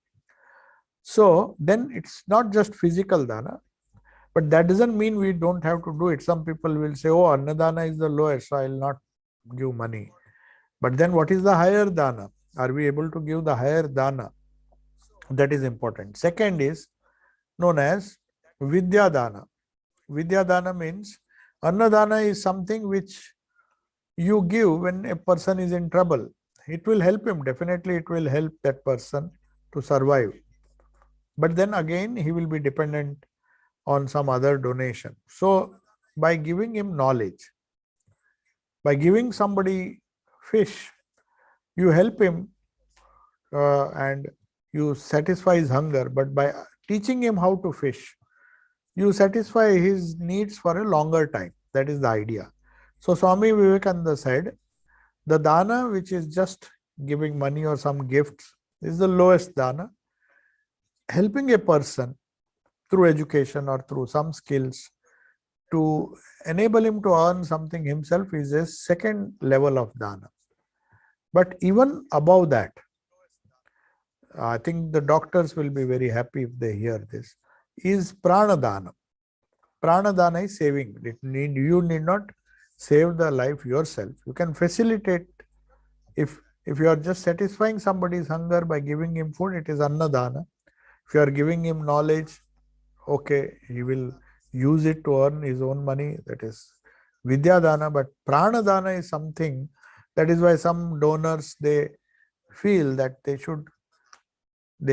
So then it's not just physical dana, but that doesn't mean we don't have to do it. Some people will say, oh, Anna dana is the lowest, so I will not give money. But then what is the higher dana? Are we able to give the higher dana? That is important. Second is known as Vidya dana. Vidya dana means, Anna dana is something which you give when a person is in trouble. It will help him. Definitely it will help that person to survive. But then again, he will be dependent on some other donation. So by giving him knowledge, by giving somebody fish, you help him and you satisfy his hunger. But by teaching him how to fish, you satisfy his needs for a longer time. That is the idea. So Swami Vivekananda said, the dana which is just giving money or some gifts is the lowest dana. Helping a person through education or through some skills to enable him to earn something himself is a second level of dana. But even above that, I think the doctors will be very happy if they hear this, is pranadana. Pranadana is saving. You need not save the life yourself. You can facilitate If you are just satisfying somebody's hunger by giving him food, it is annadana. If you are giving him knowledge, okay, he will use it to earn his own money, that is vidyadana. But pranadana is something, that is why some donors, they feel that they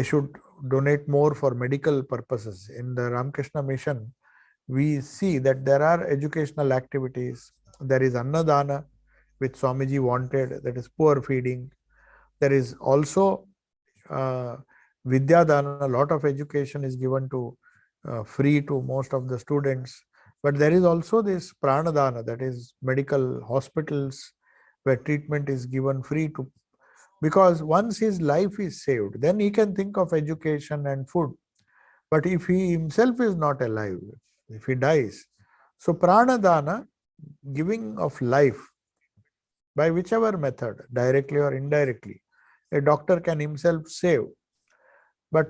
should donate more for medical purposes. In the Ramakrishna mission, we see that there are educational activities. There is annadana, which Swamiji wanted, that is poor feeding. There is also vidyadana. A lot of education is given to free to most of the students. But there is also this pranadana, that is medical hospitals where treatment is given free to, because once his life is saved, then he can think of education and food. But if he himself is not alive, if he dies, so pranadana, giving of life by whichever method, directly or indirectly, a doctor can himself save. But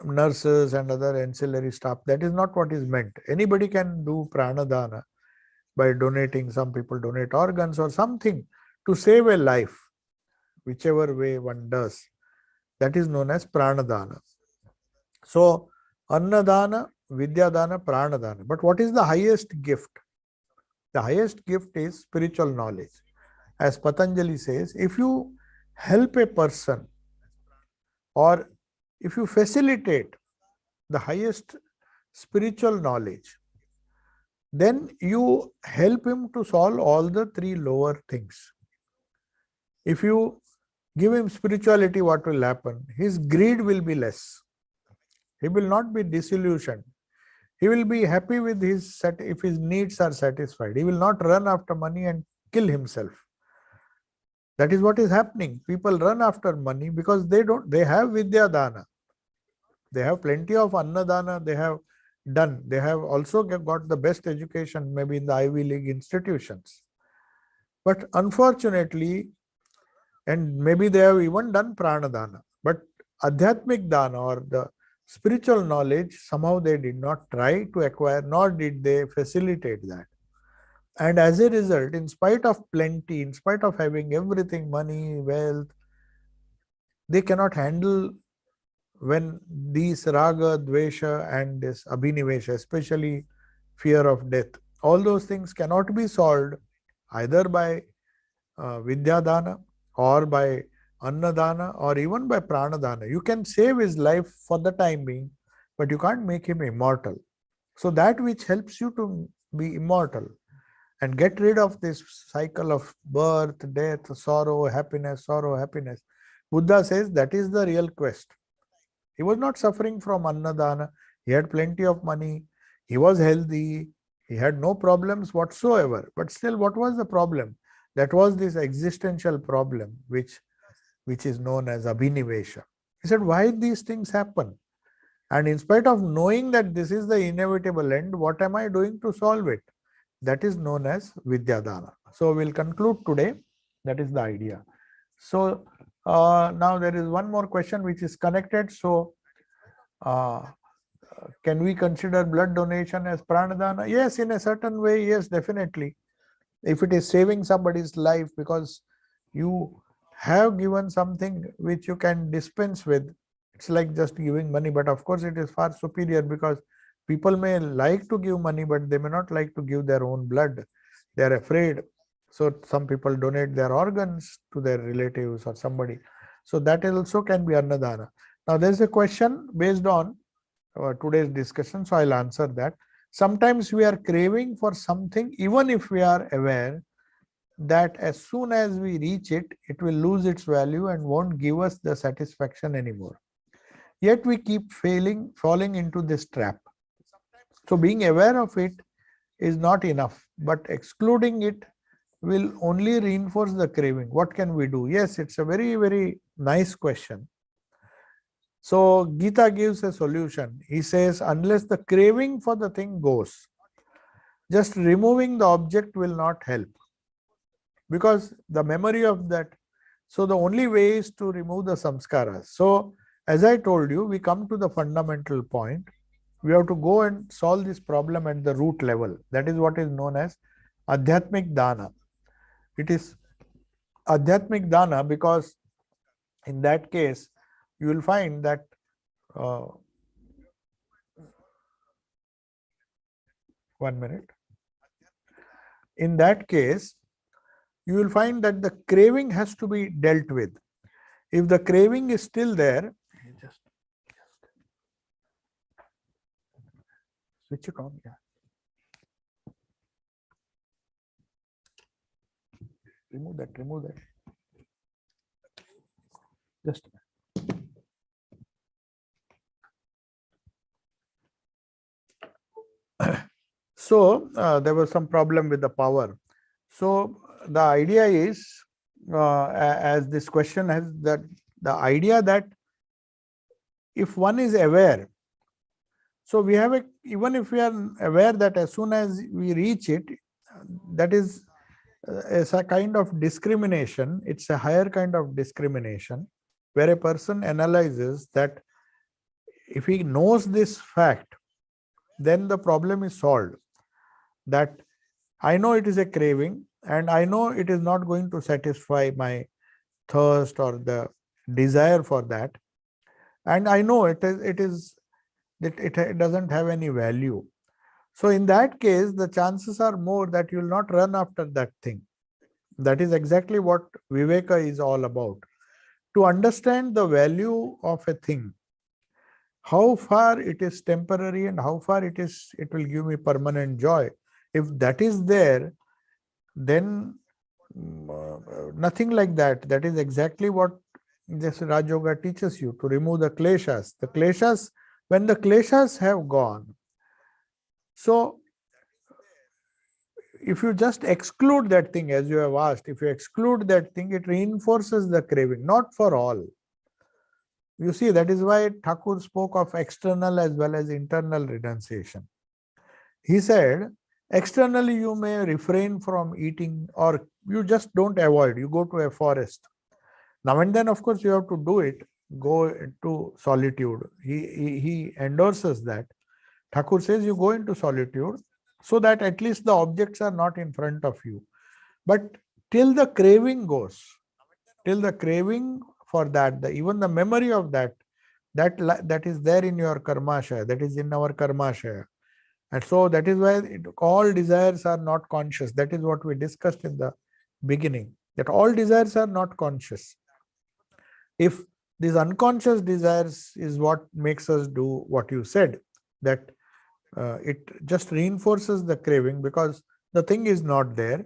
nurses and other ancillary staff, that is not what is meant. Anybody can do pranadana by donating. Some people donate organs or something to save a life, whichever way one does. That is known as pranadana. So annadana, vidyadana, pranadana. But what is the highest gift? The highest gift is spiritual knowledge. As Patanjali says, if you help a person or if you facilitate the highest spiritual knowledge, then you help him to solve all the three lower things. If you give him spirituality, what will happen? His greed will be less. He will not be disillusioned. He will be happy with if his needs are satisfied. He will not run after money and kill himself. That is what is happening. People run after money because they have vidyadana. They have plenty of annadana they have done. They have also got the best education, maybe in the Ivy League institutions. But unfortunately, and maybe they have even done pranadana, but adhyatmic dana or the spiritual knowledge, somehow they did not try to acquire, nor did they facilitate that. And as a result, in spite of plenty, in spite of having everything, money, wealth, they cannot handle when these raga, dvesha and this abhinivesha, especially fear of death, all those things cannot be solved either by vidyadana or by annadana or even by pranadana. You can save his life for the time being, but you can't make him immortal. So that which helps you to be immortal and get rid of this cycle of birth, death, sorrow, happiness, Buddha says that is the real quest. He was not suffering from annadana. He had plenty of money. He was healthy. He had no problems whatsoever. But still, what was the problem? That was this existential problem, which is known as abhinivesha. He said, why these things happen? And in spite of knowing that this is the inevitable end, what am I doing to solve it? That is known as vidyadana. So we'll conclude today. That is the idea. So now there is one more question which is connected. So can we consider blood donation as pranadana? Yes, in a certain way, yes, definitely. If it is saving somebody's life because you have given something which you can dispense with, it's like just giving money. But of course, it is far superior because people may like to give money, but they may not like to give their own blood. They are afraid. So some people donate their organs to their relatives or somebody. So that also can be annadana. Now there is a question based on today's discussion, so I'll answer that. Sometimes we are craving for something, even if we are aware that as soon as we reach it, it will lose its value and won't give us the satisfaction anymore. Yet we keep falling into this trap. So being aware of it is not enough, but excluding it will only reinforce the craving. What can we do? Yes, it's a very, very nice question. So Gita gives a solution. He says, unless the craving for the thing goes, just removing the object will not help, because the memory of that. So the only way is to remove the samskaras. So as I told you, we come to the fundamental point. We have to go and solve this problem at the root level. That is what is known as adhyatmic dana. It is Adhyatmic Dana, because in that case, you will find that one minute. In that case, you will find that the craving has to be dealt with. If the craving is still there, just switch it on. Yeah. Remove that. Just a minute. So there was some problem with the power. So the idea is, as this question has, that the idea that if one is aware, so we have even if we are aware that as soon as we reach it, that is a kind of discrimination. It's a higher kind of discrimination, where a person analyzes that if he knows this fact, then the problem is solved. That I know it is a craving, and I know it is not going to satisfy my thirst or the desire for that, and I know it doesn't have any value. So in that case, the chances are more that you will not run after that thing. That is exactly what Viveka is all about. To understand the value of a thing, how far it is temporary and how far it will give me permanent joy. If that is there, then nothing like that. That is exactly what this Raj Yoga teaches you, to remove the kleshas. The kleshas, when the kleshas have gone, so if you just exclude that thing, as you have asked, if you exclude that thing, it reinforces the craving, not for all. You see, that is why Thakur spoke of external as well as internal renunciation. He said, externally you may refrain from eating, or you just don't avoid, you go to a forest. Now and then, of course, you have to do it, go to solitude. He endorses that. Thakur says you go into solitude so that at least the objects are not in front of you. But till the craving goes, till the craving for that, even the memory of that is there in your karmashaya, that is in our karmashaya. And so that is why all desires are not conscious. That is what we discussed in the beginning, that all desires are not conscious. If these unconscious desires is what makes us do what you said, that it just reinforces the craving because the thing is not there.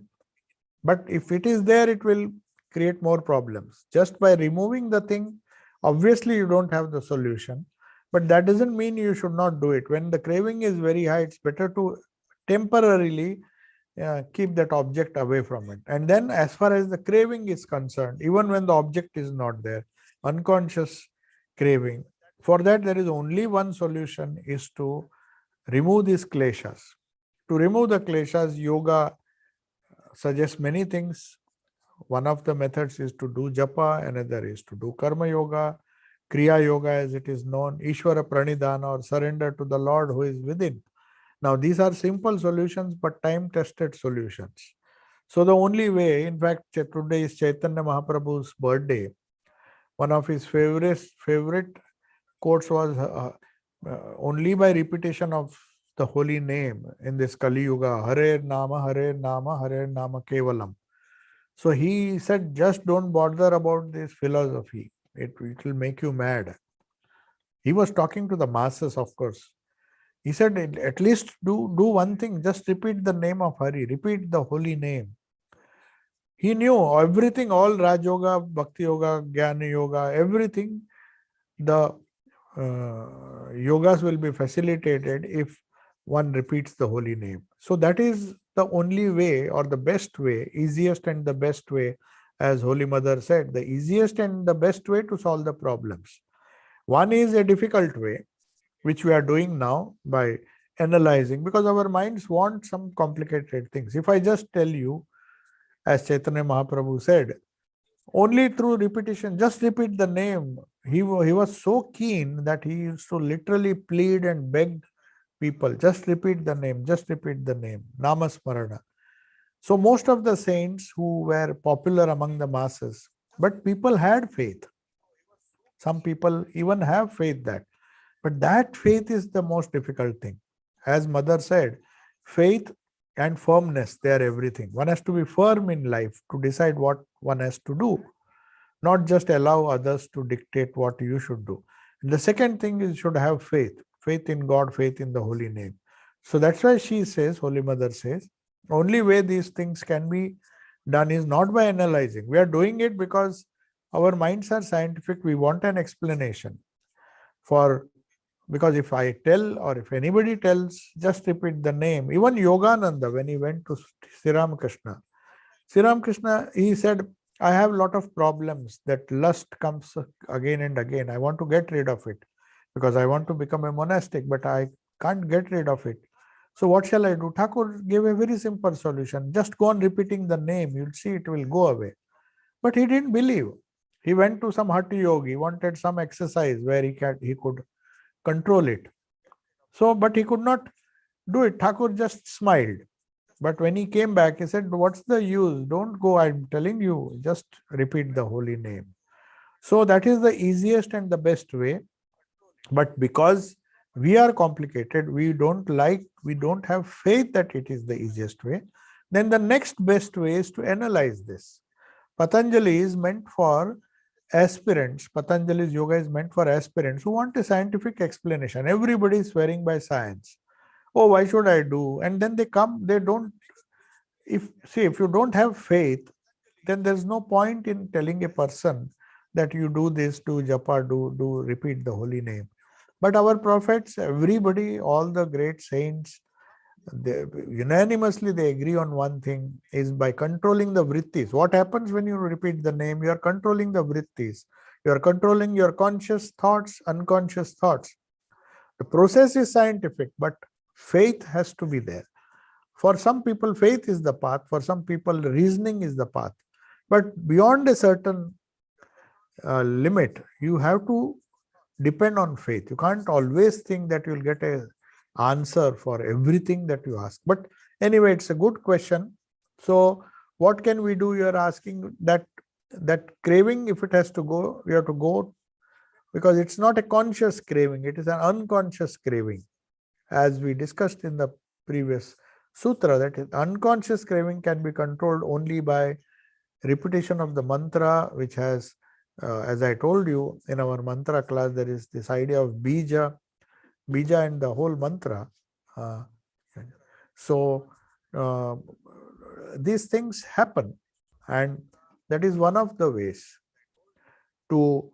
But if it is there, it will create more problems. Just by removing the thing, obviously you don't have the solution, but that doesn't mean you should not do it. When the craving is very high, it's better to temporarily keep that object away from it. And then as far as the craving is concerned, even when the object is not there, unconscious craving, for that there is only one solution, is to remove these kleshas. To remove the kleshas, yoga suggests many things. One of the methods is to do japa, another is to do karma yoga, kriya yoga as it is known, Ishvara pranidhana, or surrender to the Lord who is within. Now these are simple solutions but time-tested solutions. So the only way, in fact, today is Chaitanya Mahaprabhu's birthday. One of his favorite quotes was only by repetition of the holy name in this Kali Yuga, Hare Nama, Hare Nama, Hare Nama Kevalam. So he said, just don't bother about this philosophy. It will make you mad. He was talking to the masses, of course. He said, at least do one thing, just repeat the name of Hari, repeat the holy name. He knew everything, all Raj Yoga, Bhakti Yoga, Jnana Yoga, everything, the yogas will be facilitated if one repeats the holy name. So that is the only way, or the best way, easiest and the best way, as Holy Mother said, the easiest and the best way to solve the problems. One is a difficult way, which we are doing now by analyzing, because our minds want some complicated things. If I just tell you, as Chaitanya Mahaprabhu said, only through repetition, just repeat the name. He was so keen that he used to literally plead and beg people, just repeat the name, just repeat the name, Namasmarana. So most of the saints who were popular among the masses, but people had faith. Some people even have faith that, but that faith is the most difficult thing. As mother said, faith and firmness, they are everything. One has to be firm in life to decide what one has to do, not just allow others to dictate what you should do. And the second thing is you should have faith, faith in God, faith in the holy name. So that's why she says, Holy Mother says, only way these things can be done is not by analyzing. We are doing it because our minds are scientific. We want an explanation for, because if I tell or if anybody tells, just repeat the name. Even Yogananda, when he went to Sri Ramakrishna, he said, I have a lot of problems. That lust comes again and again. I want to get rid of it because I want to become a monastic, but I can't get rid of it. So what shall I do? Thakur gave a very simple solution. Just go on repeating the name. You'll see it will go away. But he didn't believe. He went to some Hatha Yogi. He wanted some exercise where he could control it. So, but he could not do it. Thakur just smiled. But when he came back, he said, what's the use? Don't go, I'm telling you, just repeat the holy name. So that is the easiest and the best way. But because we are complicated, we don't have faith that it is the easiest way, then the next best way is to analyze this. Patanjali is meant for aspirants. Patanjali's yoga is meant for aspirants who want a scientific explanation. Everybody is swearing by science. Oh, why should I do? And then they come, they don't. If you don't have faith, then there's no point in telling a person that you do this, do japa, do repeat the holy name. But our prophets, everybody, all the great saints, unanimously they agree on one thing, is by controlling the vrittis. What happens when you repeat the name? You are controlling the vrittis. You are controlling your conscious thoughts, unconscious thoughts. The process is scientific, but faith has to be there. For some people, faith is the path. For some people, reasoning is the path. But beyond a certain limit, you have to depend on faith. You can't always think that you'll get an answer for everything that you ask. But anyway, it's a good question. So what can we do? You're asking that craving, if it has to go, we have to go, because it's not a conscious craving. It is an unconscious craving. As we discussed in the previous sutra, that unconscious craving can be controlled only by repetition of the mantra, which has, as I told you in our mantra class, there is this idea of bija and the whole mantra. So these things happen, and that is one of the ways to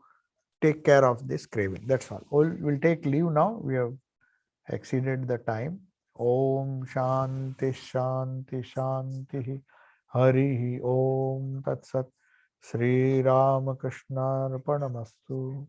take care of this craving. That's all. We'll take leave now. We have exceeded the time. Om Shanti Shanti Shanti Hari Om Tat Sat. Sri Ramakrishna Arpanamastu.